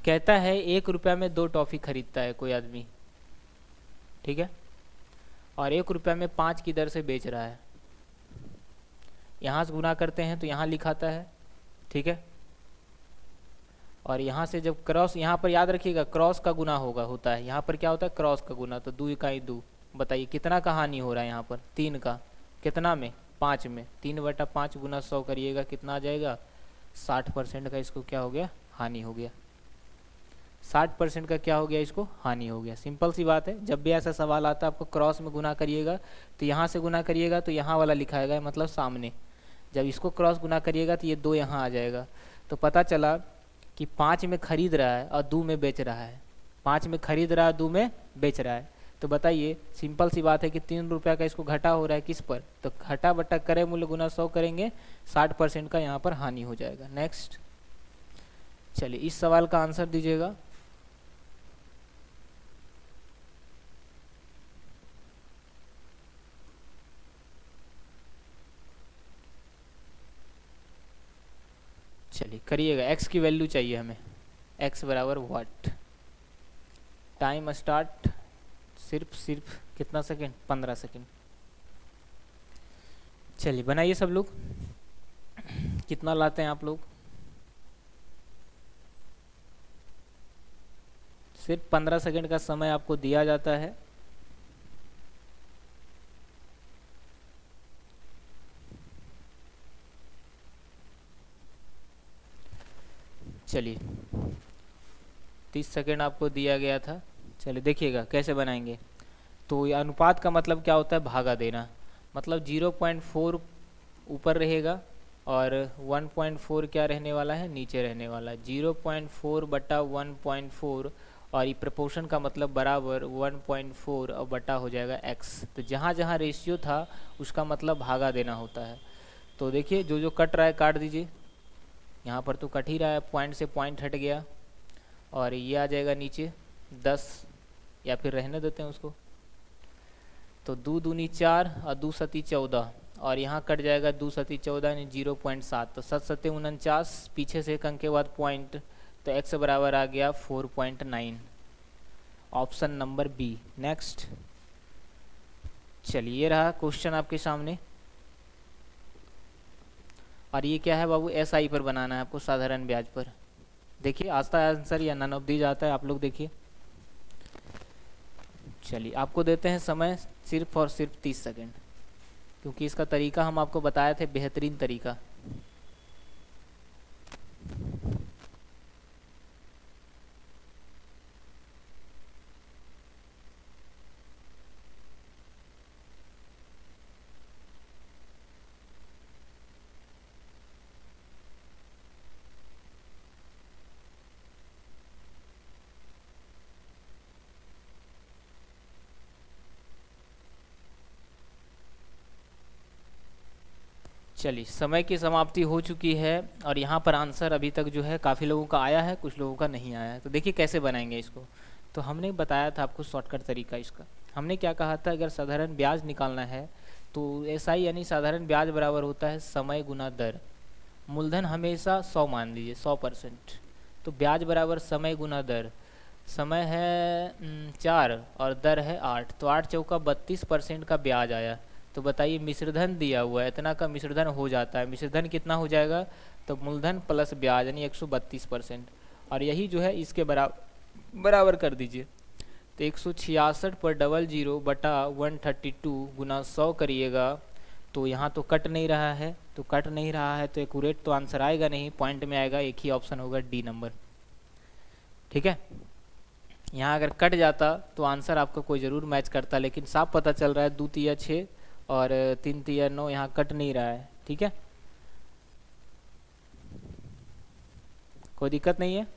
कहता है 1 रुपया में 2 टॉफ़ी खरीदता है कोई आदमी, ठीक है, और 1 रुपया में 5 की दर से बेच रहा है। यहाँ से गुना करते हैं तो यहाँ लिखाता है, ठीक है, और यहाँ से जब क्रॉस, यहाँ पर याद रखिएगा क्रॉस का गुना होता है, यहाँ पर क्या होता है, क्रॉस का गुना। तो 2 इकाई 2, बताइए कितना का हानि हो रहा है यहाँ पर, 3 का, कितना में, 5 में, 3/5 गुना 100 करिएगा, कितना आ जाएगा, 60% का इसको क्या हो गया, हानि हो गया। 60% का क्या हो गया, इसको हानि हो गया। सिंपल सी बात है, जब भी ऐसा सवाल आता है आपको क्रॉस में गुना करिएगा तो यहाँ से गुना करिएगा तो यहाँ वाला लिखाएगा, मतलब सामने। जब इसको क्रॉस गुना करिएगा तो ये 2 यहाँ आ जाएगा। तो पता चला कि 5 में खरीद रहा है और 2 में बेच रहा है, 5 में खरीद रहा है, 2 में बेच रहा है। तो बताइए सिंपल सी बात है कि 3 रुपया का इसको घटा हो रहा है किस पर, तो घटा बटा करे मूल्य गुना 100 करेंगे, 60% का यहाँ पर हानि हो जाएगा। नेक्स्ट, चलिए इस सवाल का आंसर दीजिएगा। चलिए करिएगा, x की वैल्यू चाहिए हमें, x बराबर व्हाट। टाइम स्टार्ट, सिर्फ कितना सेकंड, 15 सेकंड। चलिए बनाइए सब लोग, कितना लाते हैं आप लोग, सिर्फ 15 सेकंड का समय आपको दिया जाता है। चलिए 30 सेकंड आपको दिया गया था। चलिए देखिएगा कैसे बनाएंगे। तो ये अनुपात का मतलब क्या होता है, भागा देना, मतलब 0.4 ऊपर रहेगा और 1.4 क्या रहने वाला है, नीचे रहने वाला है। 0.4 बटा 1.4, और ये प्रपोर्शन का मतलब बराबर 1.4 और बटा हो जाएगा x। तो जहाँ जहाँ रेशियो था उसका मतलब भागा देना होता है। तो देखिए जो जो कट रहा है काट दीजिए, यहाँ पर तो कट ही रहा है, पॉइंट से पॉइंट हट गया, और ये आ जाएगा नीचे 10, या फिर रहने देते हैं उसको। तो 2 दूनी 4 और 2 सती 14, और यहाँ कट जाएगा 2 सती 14 यानी 0.7। तो 7 सत्ते 49, पीछे से एक अंक के बाद पॉइंट, तो x बराबर आ गया 4.9, ऑप्शन नंबर बी। नेक्स्ट, चलिए ये रहा क्वेश्चन आपके सामने, और ये क्या है बाबू, SI पर बनाना है आपको, साधारण ब्याज पर। देखिए आता है आंसर या नन ऑफ दीज आता है, आप लोग देखिए। चलिए आपको देते हैं समय सिर्फ और सिर्फ 30 सेकंड, क्योंकि इसका तरीका हम आपको बताए थे, बेहतरीन तरीका। चलिए, समय की समाप्ति हो चुकी है और यहाँ पर आंसर अभी तक जो है काफ़ी लोगों का आया है, कुछ लोगों का नहीं आया है। तो देखिए कैसे बनाएंगे इसको। तो हमने बताया था आपको शॉर्टकट तरीका इसका। हमने क्या कहा था, अगर साधारण ब्याज निकालना है तो एसआई यानी साधारण ब्याज बराबर होता है समय गुना दर। मूलधन हमेशा 100 मान लीजिए, 100%। तो ब्याज बराबर समय गुना दर। समय है 4 और दर है 8, तो 8 चौका 32% का ब्याज आया। तो बताइए मिश्रधन दिया हुआ है, इतना का मिश्रधन हो जाता है। मिश्रधन कितना हो जाएगा, तो मूलधन प्लस ब्याज यानी 132%। और यही जो है इसके बराबर कर दीजिए। तो 166 पर 00 बटा 132 गुना 100 करिएगा। तो यहाँ तो कट नहीं रहा है, तो कट नहीं रहा है तो एक्यूरेट तो आंसर आएगा नहीं, पॉइंट में आएगा। एक ही ऑप्शन होगा, डी नंबर। ठीक है, यहाँ अगर कट जाता तो आंसर आपका कोई ज़रूर मैच करता, लेकिन साफ पता चल रहा है 2 तिया 6 और 3 तिया 9, यहाँ कट नहीं रहा है। ठीक है, कोई दिक्कत नहीं है।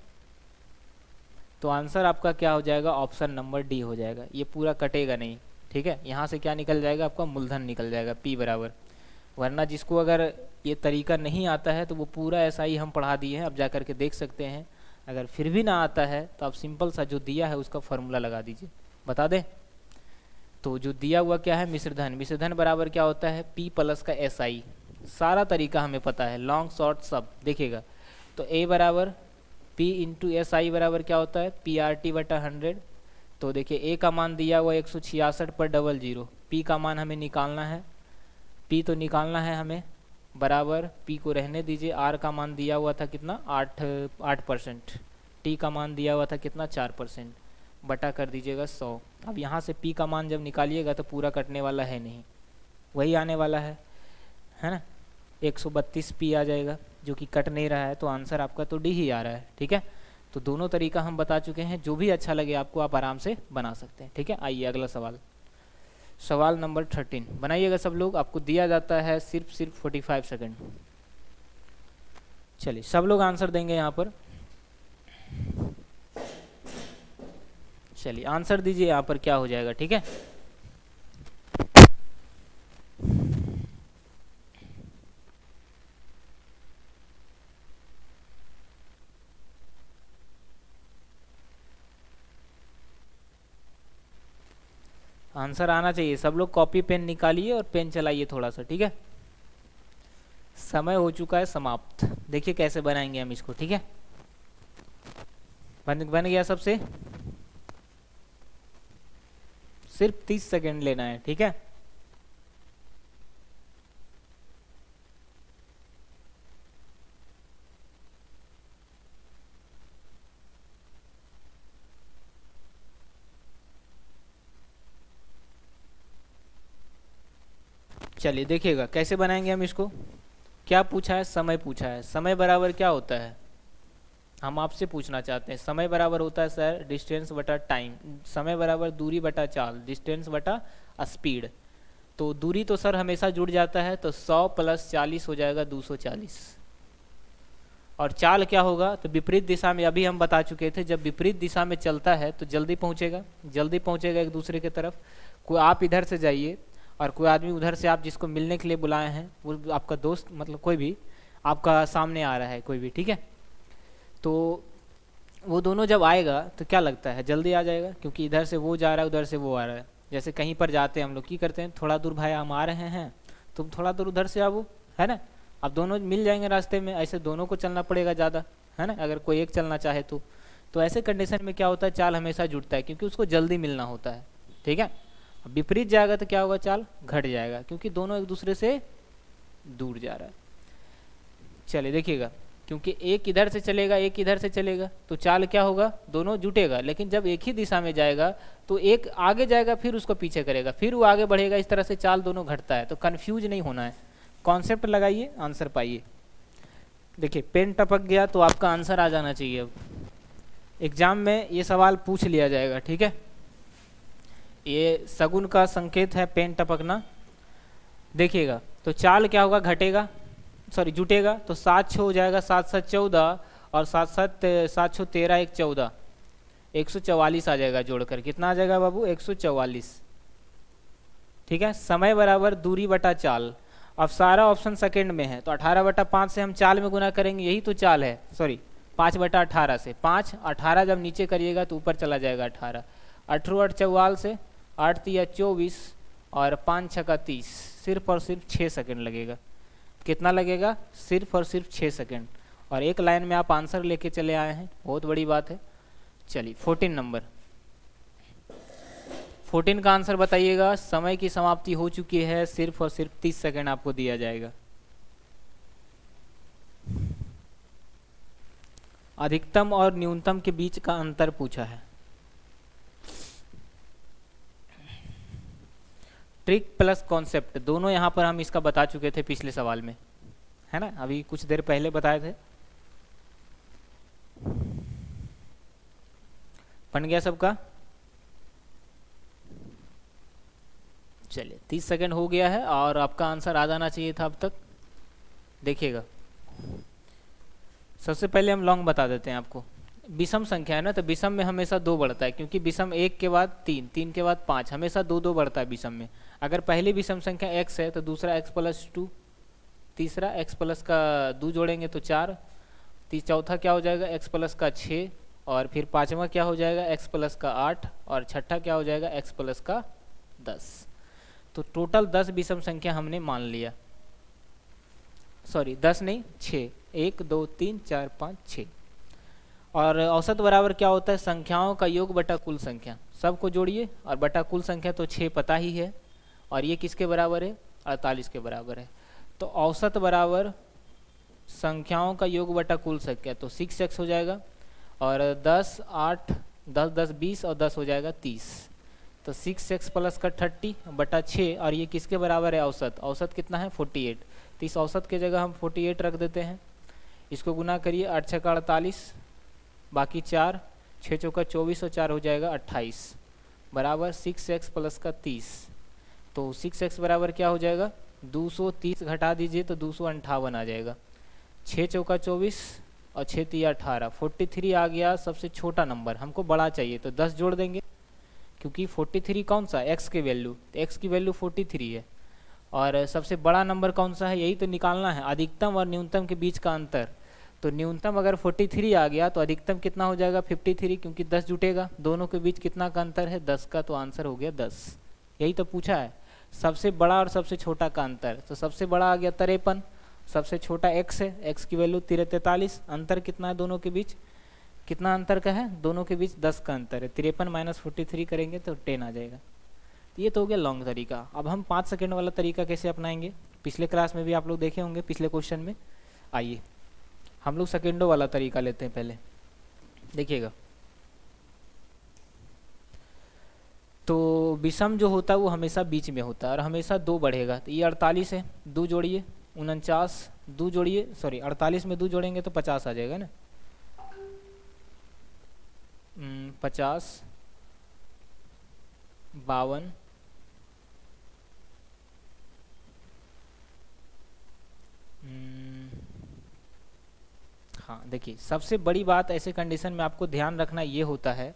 तो आंसर आपका क्या हो जाएगा, ऑप्शन नंबर डी हो जाएगा। ये पूरा कटेगा नहीं। ठीक है, यहाँ से क्या निकल जाएगा, आपका मूलधन निकल जाएगा, पी बराबर। वरना जिसको अगर ये तरीका नहीं आता है तो वो पूरा ऐसा ही हम पढ़ा दिए हैं, अब जा कर के देख सकते हैं। अगर फिर भी ना आता है तो आप सिंपल सा जो दिया है उसका फॉर्मूला लगा दीजिए। बता दें तो जो दिया हुआ क्या है, मिश्रधन। मिश्रधन बराबर क्या होता है, पी प्लस का एस आई। सारा तरीका हमें पता है, लॉन्ग शॉर्ट सब देखिएगा। तो ए बराबर पी इंटू एस आई बराबर क्या होता है, पी आर टी बटा 100। तो देखिए ए का मान दिया हुआ 166 पर 00, पी का मान हमें निकालना है, पी तो निकालना है हमें, बराबर पी को रहने दीजिए। आर का मान दिया हुआ था कितना, 8%। टी का मान दिया हुआ था कितना, 4%। बटा कर दीजिएगा 100। अब यहाँ से पी का मान जब निकालिएगा तो पूरा कटने वाला है नहीं, वही आने वाला है ना। 132 पी आ जाएगा जो कि कट नहीं रहा है, तो आंसर आपका तो डी ही आ रहा है। ठीक है, तो दोनों तरीका हम बता चुके हैं, जो भी अच्छा लगे आपको आप आराम से बना सकते हैं। ठीक है, आइए अगला सवाल, सवाल नंबर 13 बनाइएगा सब लोग। आपको दिया जाता है सिर्फ 45 सेकंड। चलिए सब लोग आंसर देंगे यहाँ पर। चलिए आंसर दीजिए यहाँ पर क्या हो जाएगा। ठीक है, आंसर आना चाहिए। सब लोग कॉपी पेन निकालिए और पेन चलाइए थोड़ा सा। ठीक है, समय हो चुका है समाप्त। देखिए कैसे बनाएंगे हम इसको। ठीक है, बन गया सबसे, सिर्फ 30 सेकंड लेना है। ठीक है, चलिए देखिएगा कैसे बनाएंगे हम इसको। क्या पूछा है, समय पूछा है। समय बराबर क्या होता है, हम आपसे पूछना चाहते हैं। समय बराबर होता है सर डिस्टेंस बटा टाइम। समय बराबर दूरी बटा चाल, डिस्टेंस बटा स्पीड। तो दूरी तो सर हमेशा जुड़ जाता है, तो 100 प्लस 40 हो जाएगा 240। और चाल क्या होगा, तो विपरीत दिशा में। अभी हम बता चुके थे जब विपरीत दिशा में चलता है तो जल्दी पहुंचेगा एक दूसरे की तरफ। कोई आप इधर से जाइए और कोई आदमी उधर से, आप जिसको मिलने के लिए बुलाए हैं वो आपका दोस्त, मतलब कोई भी आपका सामने आ रहा है कोई भी। ठीक है, तो वो दोनों जब आएगा तो क्या लगता है, जल्दी आ जाएगा, क्योंकि इधर से वो जा रहा है उधर से वो आ रहा है। जैसे कहीं पर जाते हैं हम लोग की करते हैं, थोड़ा दूर भाई हम आ रहे हैं, तुम थोड़ा दूर उधर से आओ, है ना। अब दोनों मिल जाएंगे रास्ते में, ऐसे दोनों को चलना पड़ेगा ज़्यादा, है ना, अगर कोई एक चलना चाहे तो ऐसे कंडीशन में क्या होता है, चाल हमेशा जुड़ता है क्योंकि उसको जल्दी मिलना होता है। ठीक है, विपरीत जाएगा तो क्या होगा, चाल घट जाएगा क्योंकि दोनों एक दूसरे से दूर जा रहा है। चलिए देखिएगा, क्योंकि एक इधर से चलेगा एक इधर से चलेगा तो चाल क्या होगा, दोनों जुटेगा। लेकिन जब एक ही दिशा में जाएगा तो एक आगे जाएगा फिर उसको पीछे करेगा, फिर वो आगे बढ़ेगा, इस तरह से चाल दोनों घटता है। तो कंफ्यूज नहीं होना है, कॉन्सेप्ट लगाइए, आंसर पाइए। देखिए पेन टपक गया तो आपका आंसर आ जाना चाहिए। अब एग्जाम में ये सवाल पूछ लिया जाएगा। ठीक है, ये सगुन का संकेत है पेन टपकना। देखिएगा तो चाल क्या होगा, घटेगा, सॉरी जुटेगा। तो 7 6 हो जाएगा, 7 7 14 और 7 7 7 6 13 1 14, 144 आ जाएगा जोड़कर। कितना आ जाएगा बाबू, 144। ठीक है, समय बराबर दूरी बटा चाल, अब सारा ऑप्शन सेकंड में है, तो 18/5 से हम चाल में गुना करेंगे, यही तो चाल है, सॉरी 5/18 से। 5 18 जब नीचे करिएगा तो ऊपर चला जाएगा 18। 18 8 44 से 8 3 24 और 5 6 30, सिर्फ और सिर्फ 6 सेकंड लगेगा। कितना लगेगा? सिर्फ और सिर्फ 6 सेकंड। और एक लाइन में आप आंसर लेके चले आए हैं, बहुत बड़ी बात है। चलिए 14 नंबर, 14 का आंसर बताइएगा। समय की समाप्ति हो चुकी है, सिर्फ और सिर्फ 30 सेकंड आपको दिया जाएगा। अधिकतम और न्यूनतम के बीच का अंतर पूछा है। ट्रिक प्लस कॉन्सेप्ट दोनों यहाँ पर हम इसका बता चुके थे पिछले सवाल में, है ना, अभी कुछ देर पहले बताए थे। बन गया सबका? चलिए 30 सेकंड हो गया है और आपका आंसर आ जाना चाहिए था अब तक। देखिएगा, सबसे पहले हम लॉन्ग बता देते हैं आपको। विषम संख्या है ना, तो विषम में हमेशा 2 बढ़ता है, क्योंकि विषम 1 के बाद 3, 3 के बाद 5, हमेशा 2 बढ़ता है विषम में। अगर पहली विषम संख्या x है तो दूसरा x+2, तीसरा x+ का 2 जोड़ेंगे तो 4, चौथा क्या हो जाएगा x+ का 6, और फिर पांचवा क्या हो जाएगा x+ का 8, और छठा क्या हो जाएगा x+ का 10। तो टोटल 10 विषम संख्या हमने मान लिया, सॉरी 10 नहीं 6, 1 2 3 4 5 6। और औसत बराबर क्या होता है? संख्याओं का योग बटा कुल संख्या। सबको जोड़िए और बटा कुल संख्या, तो 6 पता ही है, और ये किसके बराबर है? 48 के बराबर है। तो औसत बराबर संख्याओं का योग बटा कुल संख्या, तो 6x हो जाएगा, और 10 8 10 10 20 और 10 हो जाएगा 30। तो 6x प्लस का 30 बटा 6, और ये किसके बराबर है? औसत। औसत कितना है? 48। तो इस औसत के जगह हम 48 रख देते हैं। इसको गुना करिए, 8 6 का 48, बाकी 4, 6 चौका 24 और 4 हो जाएगा 28, बराबर 6x प्लस का 30। तो 6x बराबर क्या हो जाएगा? 230 घटा दीजिए तो 258 आ जाएगा। 6 चौका 24 और 6 3 18, 43 आ गया सबसे छोटा नंबर। हमको बड़ा चाहिए तो 10 जोड़ देंगे, क्योंकि 43 कौन सा? x की वैल्यू, तो x की वैल्यू 43 है। और सबसे बड़ा नंबर कौन सा है? यही तो निकालना है, अधिकतम और न्यूनतम के बीच का अंतर। तो न्यूनतम अगर 43 आ गया तो अधिकतम कितना हो जाएगा? 53, क्योंकि 10 जुटेगा। दोनों के बीच कितना का अंतर है? 10 का, तो आंसर हो गया 10। यही तो पूछा है, सबसे बड़ा और सबसे छोटा का अंतर। तो सबसे बड़ा आ गया 53, सबसे छोटा x है, x की वैल्यू 43। अंतर कितना है दोनों के बीच? कितना अंतर का है? दोनों के बीच 10 का अंतर है। 53 - 43 करेंगे तो 10 आ जाएगा। ये तो हो गया लॉन्ग तरीका। अब हम 5 सेकंड वाला तरीका कैसे अपनाएंगे? पिछले क्लास में भी आप लोग देखे होंगे, पिछले क्वेश्चन में। आइए हम लोग सेकेंडों वाला तरीका लेते हैं पहले। देखिएगा, तो विषम जो होता है वो हमेशा बीच में होता है और हमेशा 2 बढ़ेगा। तो ये 48 है, 2 जोड़िए 49, 2 जोड़िए, सॉरी 48 में 2 जोड़ेंगे तो 50 आ जाएगा ना। 50 52 हाँ, देखिए सबसे बड़ी बात ऐसे कंडीशन में आपको ध्यान रखना ये होता है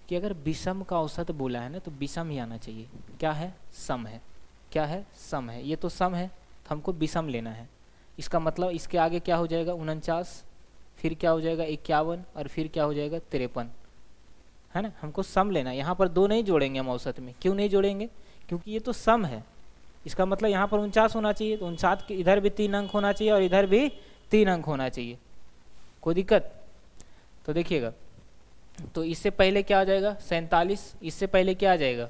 कि अगर विषम का औसत बोला है ना, तो विषम ही आना चाहिए। क्या है? सम है। क्या है? सम है। ये तो सम है, तो हमको विषम लेना है। इसका मतलब इसके आगे क्या हो जाएगा? 49, फिर क्या हो जाएगा? 51, और फिर क्या हो जाएगा? 53, है ना। हमको सम लेना है। यहाँ पर 2 नहीं जोड़ेंगे हम औसत में। क्यों नहीं जोड़ेंगे? क्योंकि ये तो सम है। इसका मतलब यहाँ पर 49 होना चाहिए, तो 49 के इधर भी 3 अंक होना चाहिए और इधर भी 3 अंक होना चाहिए। कोई दिक्कत? तो देखिएगा, तो इससे पहले क्या आ जाएगा? 47, इससे पहले क्या आ जाएगा?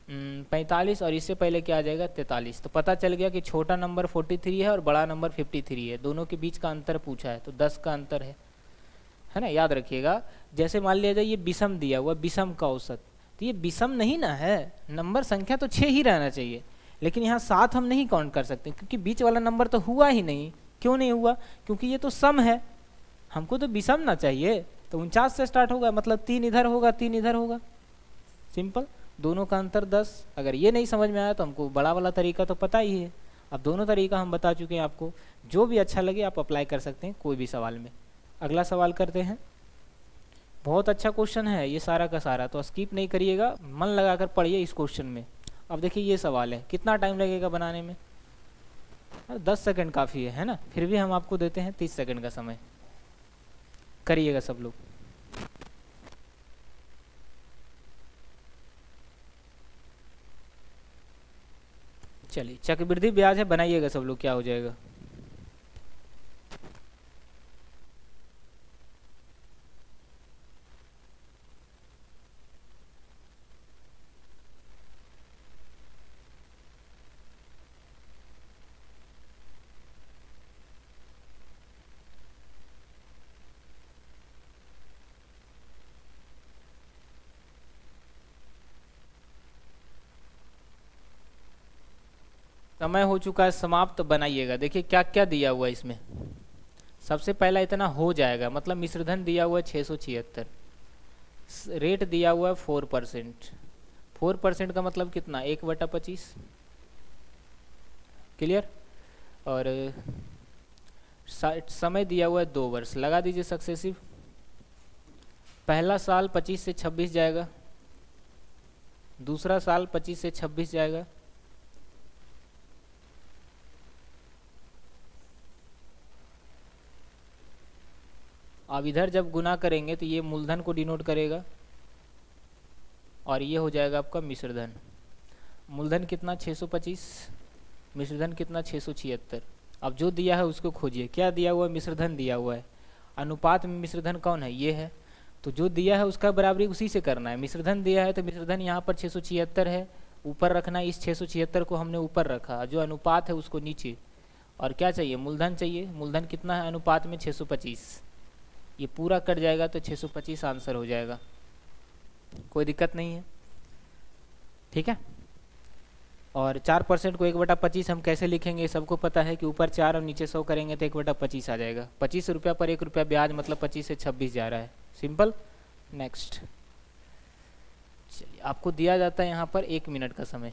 45, और इससे पहले क्या आ जाएगा? 43। तो पता चल गया कि छोटा नंबर 43 है और बड़ा नंबर 53 है। दोनों के बीच का अंतर पूछा है, तो 10 का अंतर है ना। याद रखिएगा, जैसे मान लिया जाए ये विषम दिया हुआ, विषम का औसत, तो ये विषम नहीं ना है। नंबर संख्या तो 6 ही रहना चाहिए, लेकिन यहाँ 7 हम नहीं काउंट कर सकते, क्योंकि बीच वाला नंबर तो हुआ ही नहीं। क्यों नहीं हुआ? क्योंकि ये तो सम है, हमको तो विषम ना चाहिए। तो 49 से स्टार्ट होगा, मतलब 3 इधर होगा, 3 इधर होगा, सिंपल। दोनों का अंतर 10। अगर ये नहीं समझ में आया तो हमको बड़ा वाला तरीका तो पता ही है। अब दोनों तरीका हम बता चुके हैं आपको, जो भी अच्छा लगे आप अप्लाई कर सकते हैं कोई भी सवाल में। अगला सवाल करते हैं। बहुत अच्छा क्वेश्चन है ये सारा का सारा, तो स्किप नहीं करिएगा, मन लगाकर पढ़िए इस क्वेश्चन में। अब देखिए ये सवाल है, कितना टाइम लगेगा बनाने में? 10 सेकंड काफ़ी है ना, फिर भी हम आपको देते हैं 30 सेकंड का समय। करिएगा सब लोग। चलिए चक्रवृद्धि ब्याज है, बनाइएगा सब लोग, क्या हो जाएगा। समय हो चुका है समाप्त, बनाइएगा। देखिए क्या क्या दिया हुआ है इसमें। सबसे पहला इतना हो जाएगा, मतलब मिश्रधन दिया हुआ है 676, रेट दिया हुआ है 4%। 4% का मतलब कितना, 1/25, क्लियर। और समय दिया हुआ है 2 वर्ष, लगा दीजिए सक्सेसिव। पहला साल 25 से 26 जाएगा, दूसरा साल 25 से 26 जाएगा, अब इधर जब गुना करेंगे तो ये मूलधन को डिनोट करेगा और ये हो जाएगा आपका मिश्रधन। मूलधन कितना 625, मिश्रधन कितना 676। अब जो दिया है उसको खोजिए, क्या दिया हुआ है, मिश्रधन दिया हुआ है। अनुपात में मिश्रधन कौन है, ये है, तो जो दिया है उसका बराबरी उसी से करना है। मिश्रधन दिया है तो मिश्रधन यहाँ पर 676 है, ऊपर रखना है, इस 676 को हमने ऊपर रखा, जो अनुपात है उसको नीचे। और क्या चाहिए, मूलधन चाहिए। मूलधन कितना है अनुपात में 625, ये पूरा कट जाएगा तो 625 आंसर हो जाएगा, कोई दिक्कत नहीं है, ठीक है। और 4% को 1/25 हम कैसे लिखेंगे, सबको पता है कि ऊपर 4 और नीचे 100 करेंगे तो 1/25 आ जाएगा। 25 रुपया पर 1 रुपया ब्याज, मतलब 25 से 26 जा रहा है, सिंपल। नेक्स्ट, चलिए आपको दिया जाता है यहाँ पर 1 मिनट का समय।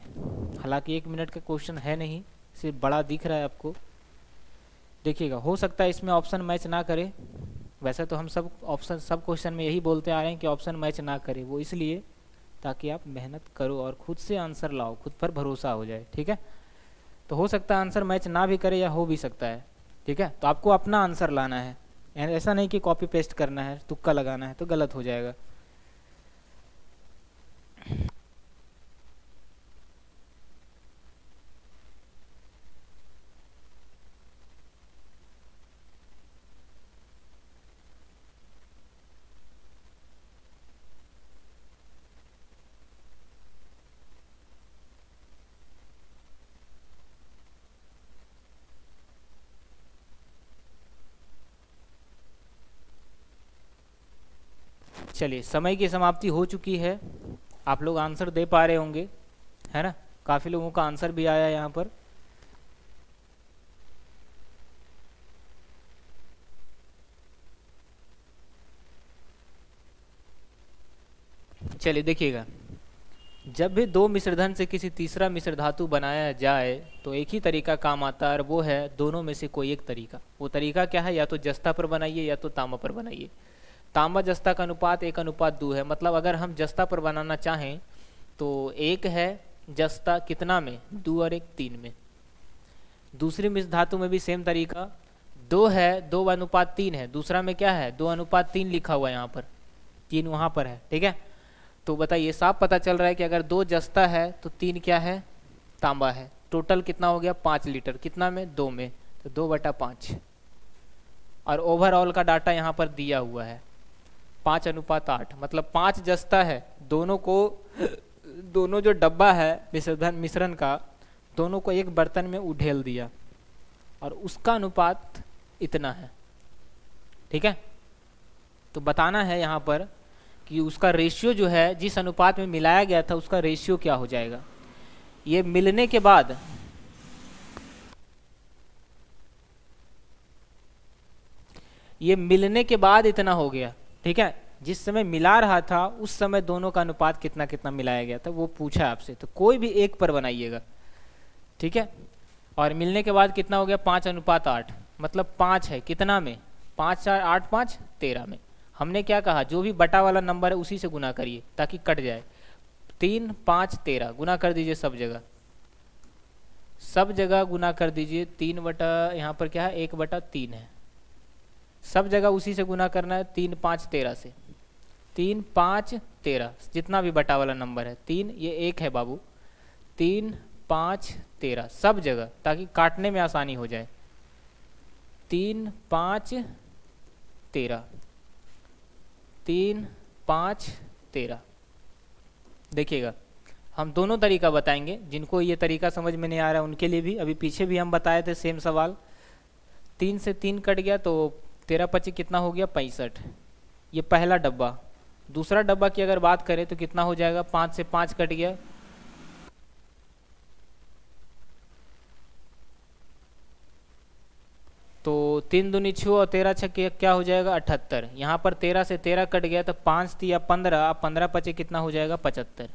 हालांकि 1 मिनट का क्वेश्चन है नहीं, सिर्फ बड़ा दिख रहा है आपको। देखिएगा, हो सकता है इसमें ऑप्शन मैच ना करे। वैसे तो हम सब क्वेश्चन में यही बोलते आ रहे हैं कि ऑप्शन मैच ना करे, वो इसलिए ताकि आप मेहनत करो और खुद से आंसर लाओ, खुद पर भरोसा हो जाए, ठीक है। तो हो सकता है आंसर मैच ना भी करे या हो भी सकता है, ठीक है। तो आपको अपना आंसर लाना है, ऐसा नहीं कि कॉपी पेस्ट करना है, तुक्का लगाना है तो गलत हो जाएगा। चलिए समय की समाप्ति हो चुकी है, आप लोग आंसर दे पा रहे होंगे, है ना। काफ़ी लोगों का आंसर भी आया यहाँ पर। चलिए देखिएगा, जब भी 2 मिश्रधन से किसी तीसरा मिश्र धातु बनाया जाए तो एक ही तरीका काम आता है, और वो है दोनों में से कोई एक तरीका। वो तरीका क्या है, या तो जस्ता पर बनाइए या तो तांबा पर बनाइए। तांबा जस्ता का अनुपात 1:2 है, मतलब अगर हम जस्ता पर बनाना चाहें तो 1 है जस्ता कितना में, 2 और 1 3 में। दूसरी मिश्र धातु में भी सेम तरीका, 2 है 2:3 है, दूसरा में क्या है 2:3 लिखा हुआ है, यहाँ पर 3 वहाँ पर है, ठीक है। तो बताइए, साफ पता चल रहा है कि अगर 2 जस्ता है तो 3 क्या है, तांबा है। टोटल कितना हो गया 5 लीटर, कितना में 2 में, तो 2/5। और ओवरऑल का डाटा यहाँ पर दिया हुआ है 5:8, मतलब 5 जस्ता है, दोनों जो डब्बा है मिश्रण का, दोनों को एक बर्तन में उढेल दिया और उसका अनुपात इतना है, ठीक है। तो बताना है यहाँ पर कि उसका रेशियो जो है, जिस अनुपात में मिलाया गया था उसका रेशियो क्या हो जाएगा। ये मिलने के बाद इतना हो गया, ठीक है। जिस समय मिला रहा था उस समय दोनों का अनुपात कितना कितना मिलाया गया था वो पूछा आपसे, तो कोई भी एक पर बनाइएगा, ठीक है। और मिलने के बाद कितना हो गया 5:8, मतलब 5 है कितना में, 5 4 8 5 13 में। हमने क्या कहा, जो भी बटा वाला नंबर है उसी से गुना करिए ताकि कट जाए। 3 5 13 गुना कर दीजिए सब जगह, सब जगह गुना कर दीजिए, 3 बटा यहाँ पर क्या है 1/3 है, सब जगह उसी से गुना करना है, 3 5 13 से, 3 5 13 जितना भी बटा वाला नंबर है, 3 ये 1 है बाबू, 3 5 13 सब जगह, ताकि काटने में आसानी हो जाए। 3 5 13, 3 5 13। देखिएगा हम दोनों तरीका बताएंगे, जिनको ये तरीका समझ में नहीं आ रहा है उनके लिए भी। अभी पीछे भी हम बताए थे सेम सवाल। 3 से 3 कट गया तो 13 25 कितना हो गया 65। ये पहला डब्बा। दूसरा डब्बा की अगर बात करें तो कितना हो जाएगा, 5 से 5 कट गया, तो 3 दूनी 6 और 13 छक्के क्या हो जाएगा 78। यहाँ पर 13 से 13 कट गया तो 5 तिया 15, अब 15 पचे कितना हो जाएगा 75।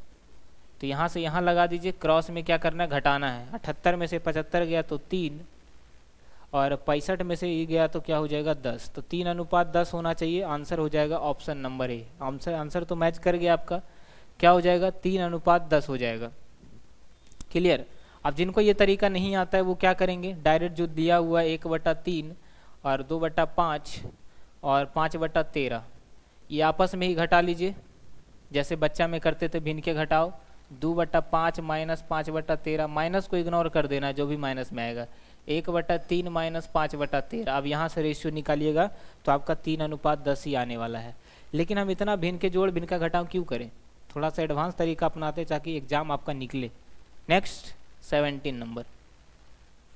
तो यहाँ से यहाँ लगा दीजिए, क्रॉस में क्या करना है घटाना है। 78 में से 75 गया तो 3, और 65 में से ये गया तो क्या हो जाएगा 10। तो 3:10 होना चाहिए। आंसर हो जाएगा ऑप्शन नंबर ए। आंसर तो मैच कर गया आपका, क्या हो जाएगा 3:10 हो जाएगा। क्लियर। अब जिनको ये तरीका नहीं आता है वो क्या करेंगे, डायरेक्ट जो दिया हुआ है 1/3 और 2/5 और 5/13 ये आपस में ही घटा लीजिए, जैसे बच्चा में करते थे भिन्न के घटाओ। 2/5 माइनस 5/13, माइनस को इग्नोर कर देना जो भी माइनस में आएगा। 1/3 माइनस 5/13। अब यहाँ से रेशियो निकालिएगा तो आपका 3:10 ही आने वाला है। लेकिन हम इतना भिन्न के जोड़ भिन्न का घटाव क्यों करें, थोड़ा सा एडवांस तरीका अपनाते ताकि एग्जाम आपका निकले। नेक्स्ट 17 नंबर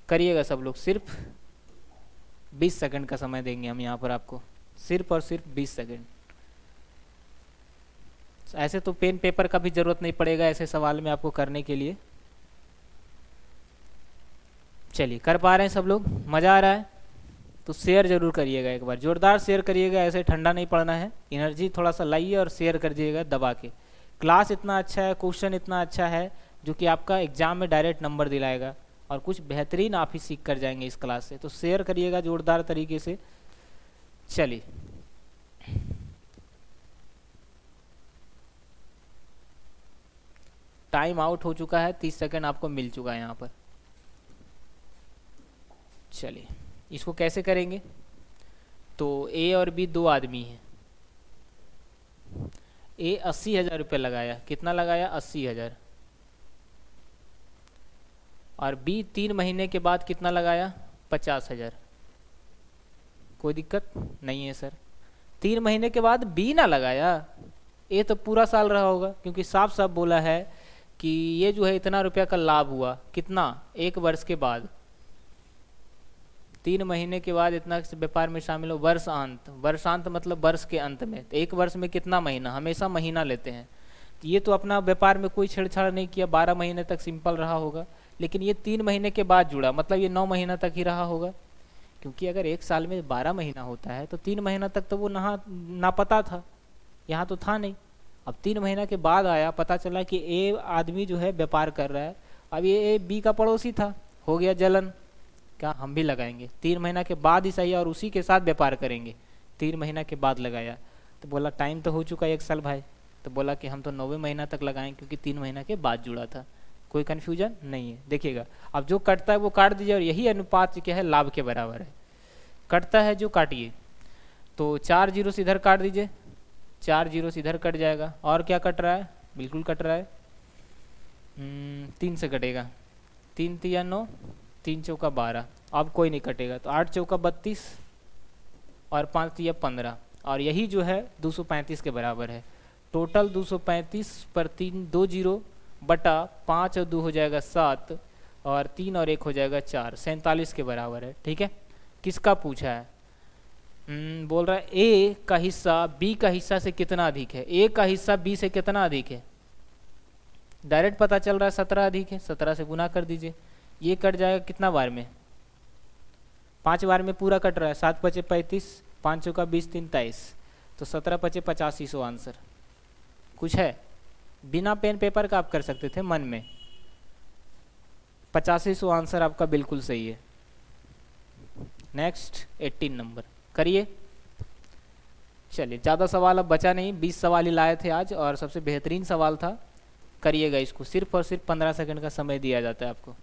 करिएगा सब लोग। सिर्फ 20 सेकंड का समय देंगे हम यहाँ पर आपको, सिर्फ और सिर्फ 20 सेकंड। ऐसे तो पेन पेपर का भी जरूरत नहीं पड़ेगा ऐसे सवाल में आपको करने के लिए। चलिए कर पा रहे हैं सब लोग, मज़ा आ रहा है तो शेयर जरूर करिएगा, एक बार जोरदार शेयर करिएगा, ऐसे ठंडा नहीं पड़ना है। एनर्जी थोड़ा सा लाइए और शेयर कर दीजिएगा दबा के। क्लास इतना अच्छा है, क्वेश्चन इतना अच्छा है जो कि आपका एग्जाम में डायरेक्ट नंबर दिलाएगा, और कुछ बेहतरीन आप ही सीख कर जाएंगे इस क्लास से। तो शेयर करिएगा जोरदार तरीके से। चलिए टाइम आउट हो चुका है, 30 सेकंड आपको मिल चुका है यहाँ पर। चलिए इसको कैसे करेंगे, तो ए और बी दो आदमी हैं। ए 80,000 रुपये लगाया, कितना लगाया 80,000, और बी 3 महीने के बाद कितना लगाया 50,000। कोई दिक्कत नहीं है सर। 3 महीने के बाद बी ना लगाया, ए तो पूरा साल रहा होगा, क्योंकि साफ साफ बोला है कि ये जो है इतना रुपया का लाभ हुआ, कितना 1 वर्ष के बाद। 3 महीने के बाद इतना व्यापार में शामिल हो। वर्षांत, वर्षांत मतलब वर्ष के अंत में। तो 1 वर्ष में कितना महीना, हमेशा महीना लेते हैं। तो ये तो अपना व्यापार में कोई छेड़छाड़ नहीं किया, 12 महीने तक सिंपल रहा होगा। लेकिन ये 3 महीने के बाद जुड़ा, मतलब ये 9 महीना तक ही रहा होगा, क्योंकि अगर 1 साल में 12 महीना होता है तो 3 महीना तक तो वो नापता था, यहाँ तो था नहीं। अब 3 महीना के बाद आया, पता चला कि ए आदमी जो है व्यापार कर रहा है। अब ये ए बी का पड़ोसी था, हो गया जलन, क्या हम भी लगाएंगे 3 महीना के बाद ही सही, और उसी के साथ व्यापार करेंगे। 3 महीना के बाद लगाया तो बोला टाइम तो हो चुका 1 साल भाई, तो बोला कि हम तो 9वें महीना तक लगाएं, क्योंकि 3 महीना के बाद जुड़ा था। कोई कन्फ्यूजन नहीं है। देखिएगा अब जो कटता है वो काट दीजिए, और यही अनुपात क्या है लाभ के बराबर है। कटता है जो काटिए, तो 4 जीरो से इधर काट दीजिए, 4 जीरो से इधर कट जाएगा। और क्या कट रहा है, बिल्कुल कट रहा है 3 से कटेगा, 3 तिया 9, 3 चौका 12, अब कोई नहीं कटेगा। तो 8 चौका 32 और 5 तिया 15, और यही जो है 235 के बराबर है। टोटल 235 पर 3 2 जीरो बटा 5 और 2 हो जाएगा 7, और 3 और 1 हो जाएगा 4, 47 के बराबर है। ठीक है, किसका पूछा है, बोल रहा है ए का हिस्सा बी का हिस्सा से कितना अधिक है। ए का हिस्सा बी से कितना अधिक है, डायरेक्ट पता चल रहा है 17 अधिक है। 17 से गुना कर दीजिए, ये कट जाएगा कितना बार में, 5 बार में पूरा कट रहा है। 7 पचे 35, 5 चौका 20, 3 23, तो 17 पचे 8500 आंसर। कुछ है, बिना पेन पेपर का आप कर सकते थे मन में। 8500 आंसर आपका बिल्कुल सही है। नेक्स्ट 18 नंबर करिए। चलिए ज़्यादा सवाल अब बचा नहीं, 20 सवाल ही लाए थे आज, और सबसे बेहतरीन सवाल था। करिएगा इसको, सिर्फ और सिर्फ 15 सेकंड का समय दिया जाता है आपको।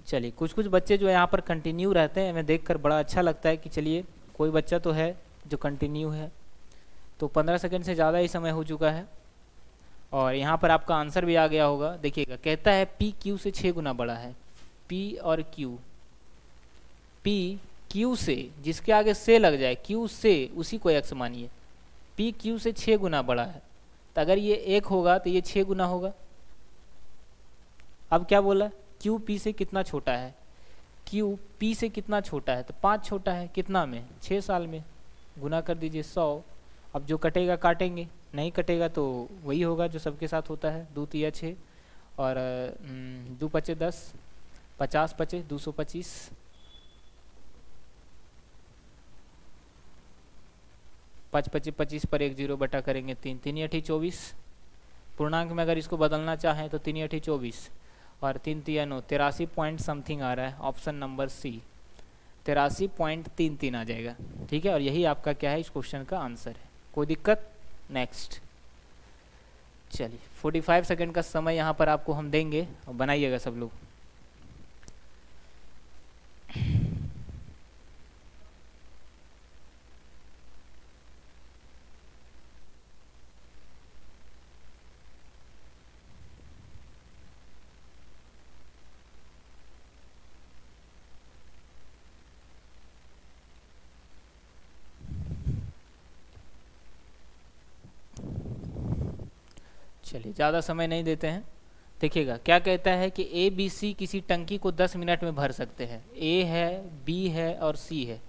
चलिए कुछ कुछ बच्चे जो यहाँ पर कंटिन्यू रहते हैं, हमें देखकर बड़ा अच्छा लगता है कि चलिए कोई बच्चा तो है जो कंटिन्यू है। तो 15 सेकंड से ज़्यादा ही समय हो चुका है और यहाँ पर आपका आंसर भी आ गया होगा। देखिएगा, कहता है P Q से 6 गुना बड़ा है। P और Q, P Q से, जिसके आगे से लग जाए, Q से, उसी को x मानिए। P Q से 6 गुना बड़ा है, तो अगर ये 1 होगा तो ये 6 गुना होगा। अब क्या बोला, Q P से कितना छोटा है, Q P से कितना छोटा है, तो 5 छोटा है। कितना में, 6 साल में। गुना कर दीजिए 100। अब जो कटेगा काटेंगे, नहीं कटेगा तो वही होगा जो सबके साथ होता है, 2 तिया 6 और 2 पचे 10, 50 पचे 225, 5 पचे 25 पर 1 0 बटा करेंगे 3, 3 अठी 24। पूर्णांक में अगर इसको बदलना चाहें तो 3 अठी 24 और 3 तिया 9, 83 पॉइंट समथिंग आ रहा है। ऑप्शन नंबर सी 83.33 आ जाएगा। ठीक है, और यही आपका क्या है, इस क्वेश्चन का आंसर है। कोई दिक्कत? नेक्स्ट। चलिए 45 सेकंड का समय यहाँ पर आपको हम देंगे और बनाइएगा सब लोग। चलिए ज़्यादा समय नहीं देते हैं। देखिएगा क्या कहता है कि ए बी सी किसी टंकी को 10 मिनट में भर सकते हैं। ए है, बी है और सी है,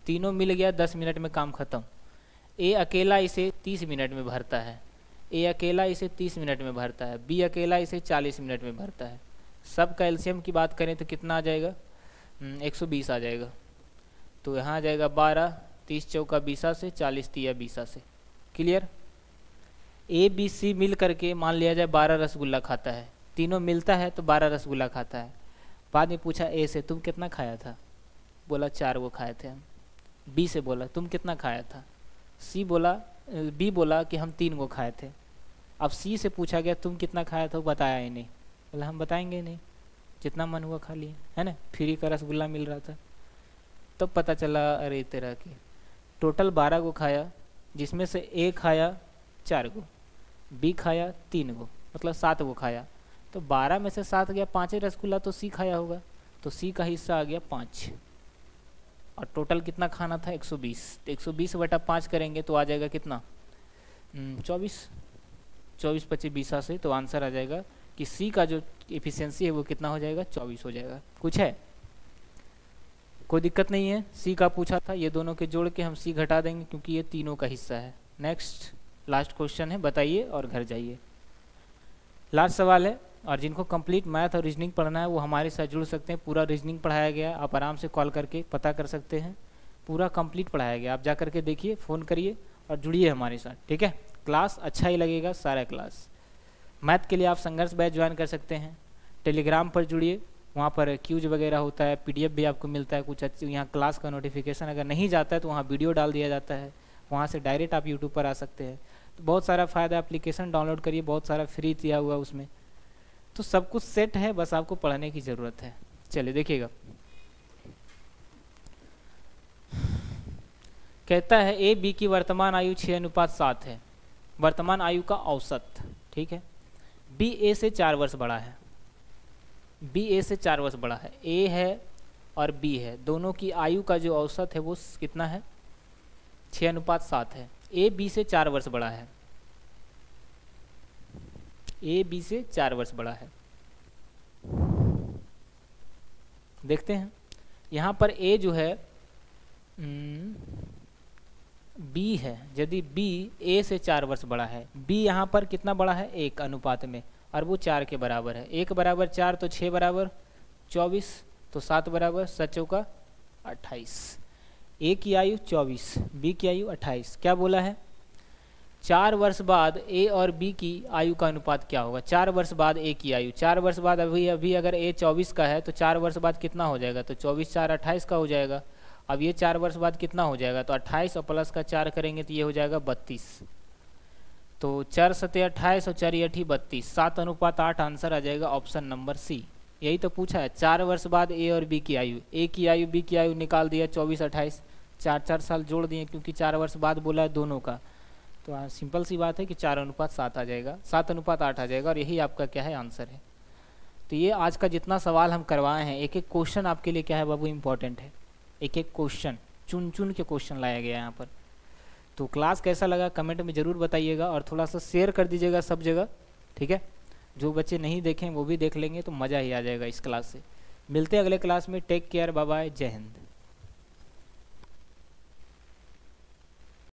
तीनों मिल गया 10 मिनट में काम ख़त्म। ए अकेला इसे 30 मिनट में भरता है, ए अकेला इसे 30 मिनट में भरता है, बी अकेला इसे 40 मिनट में भरता है। सब का एलसीएम की बात करें तो कितना आ जाएगा, 120 आ जाएगा। तो यहाँ आ जाएगा 12, 30 चौका 20 से, 40 तिया 20 से। क्लियर? ए बी सी मिल करके मान लिया जाए 12 रसगुल्ला खाता है, तीनों मिलता है तो 12 रसगुल्ला खाता है। बाद में पूछा ए से, तुम कितना खाया था, बोला 4 वो खाए थे हम। बी से बोला तुम कितना खाया था, बी बोला कि हम 3 को खाए थे। अब सी से पूछा गया तुम कितना खाया था, वो बताया ही नहीं, बोला हम बताएंगे नहीं, जितना मन हुआ खा लिए, है ना, फ्री का रसगुल्ला मिल रहा था। तब पता चला अरे तरह के टोटल 12 को खाया, जिसमें से ए खाया 4 को, बी खाया 3 को, मतलब 7 को खाया। तो 12 में से 7 गया, 5 रसगुल्ला तो सी खाया होगा, तो सी का हिस्सा आ गया 5। और टोटल कितना खाना था, 120। तो 120 बटा 5 करेंगे तो आ जाएगा कितना, 24। 24 25 20 से, तो आंसर आ जाएगा कि सी का जो एफिशिएंसी है वो कितना हो जाएगा, 24 हो जाएगा। कुछ है, कोई दिक्कत नहीं है। सी का पूछा था, ये दोनों के जोड़ के हम सी घटा देंगे क्योंकि ये तीनों का हिस्सा है। नेक्स्ट, लास्ट क्वेश्चन है, बताइए और घर जाइए। लास्ट सवाल है, और जिनको कंप्लीट मैथ और रीजनिंग पढ़ना है वो हमारे साथ जुड़ सकते हैं। पूरा रीजनिंग पढ़ाया गया, आप आराम से कॉल करके पता कर सकते हैं, पूरा कंप्लीट पढ़ाया गया। आप जा करके देखिए, फ़ोन करिए और जुड़िए हमारे साथ। ठीक है, क्लास अच्छा ही लगेगा, सारा क्लास। मैथ के लिए आप संघर्ष बैच ज्वाइन कर सकते हैं, टेलीग्राम पर जुड़िए, वहाँ पर क्यूज वगैरह होता है, PDF भी आपको मिलता है कुछ अच्छी। यहाँ क्लास का नोटिफिकेशन अगर नहीं जाता है तो वहाँ वीडियो डाल दिया जाता है, वहाँ से डायरेक्ट आप यूट्यूब पर आ सकते हैं। तो बहुत सारा फ़ायदा, एप्लीकेशन डाउनलोड करिए, बहुत सारा फ्री दिया हुआ उसमें, तो सब कुछ सेट है, बस आपको पढ़ने की ज़रूरत है। चलिए देखिएगा, कहता है ए बी की वर्तमान आयु 6:7 है, वर्तमान आयु का औसत। ठीक है, बी ए से 4 वर्ष बड़ा है, बी ए से 4 वर्ष बड़ा है, ए है और बी है, दोनों की आयु का जो औसत है वो कितना है, 6:7 है। ए बी से 4 वर्ष बड़ा है, ए बी से 4 वर्ष बड़ा है। देखते हैं यहाँ पर ए जो है बी है, यदि बी ए से 4 वर्ष बड़ा है, बी यहाँ पर कितना बड़ा है, 1 अनुपात में, और वो 4 के बराबर है। 1 बराबर 4 तो 6 बराबर 24, तो 7 बराबर 7 चौका 28। ए की आयु 24, बी की आयु 28। क्या बोला है, 4 वर्ष बाद ए और बी की आयु का अनुपात क्या होगा। 4 वर्ष बाद ए की आयु, 4 वर्ष बाद अभी अगर ए 24 का है तो 4 वर्ष बाद कितना हो जाएगा, तो 24 4 28 का हो जाएगा। अब ये 4 वर्ष बाद कितना हो जाएगा, तो 28 और प्लस का 4 करेंगे तो ये हो जाएगा 32। तो 4 7 28 और 4 8 32, 7:8 आंसर आ जाएगा ऑप्शन नंबर सी। यही तो पूछा है। 4 वर्ष बाद ए और बी की आयु, ए की आयु बी की आयु निकाल दिया 24 28, 4 साल जोड़ दिए क्योंकि 4 वर्ष बाद बोला है दोनों का। तो सिंपल सी बात है कि 4:7 आ जाएगा, 7:8 आ जाएगा और यही आपका क्या है आंसर है। तो ये आज का जितना सवाल हम करवाए हैं, एक एक क्वेश्चन आपके लिए क्या है बाबू इम्पोर्टेंट है, एक एक क्वेश्चन चुन चुन के क्वेश्चन लाया गया है यहाँ पर। तो क्लास कैसा लगा कमेंट में ज़रूर बताइएगा और थोड़ा सा शेयर कर दीजिएगा सब जगह, ठीक है। जो बच्चे नहीं देखें वो भी देख लेंगे तो मज़ा ही आ जाएगा इस क्लास से। मिलते हैं अगले क्लास में, टेक केयर, बाय बाय, जय हिंद।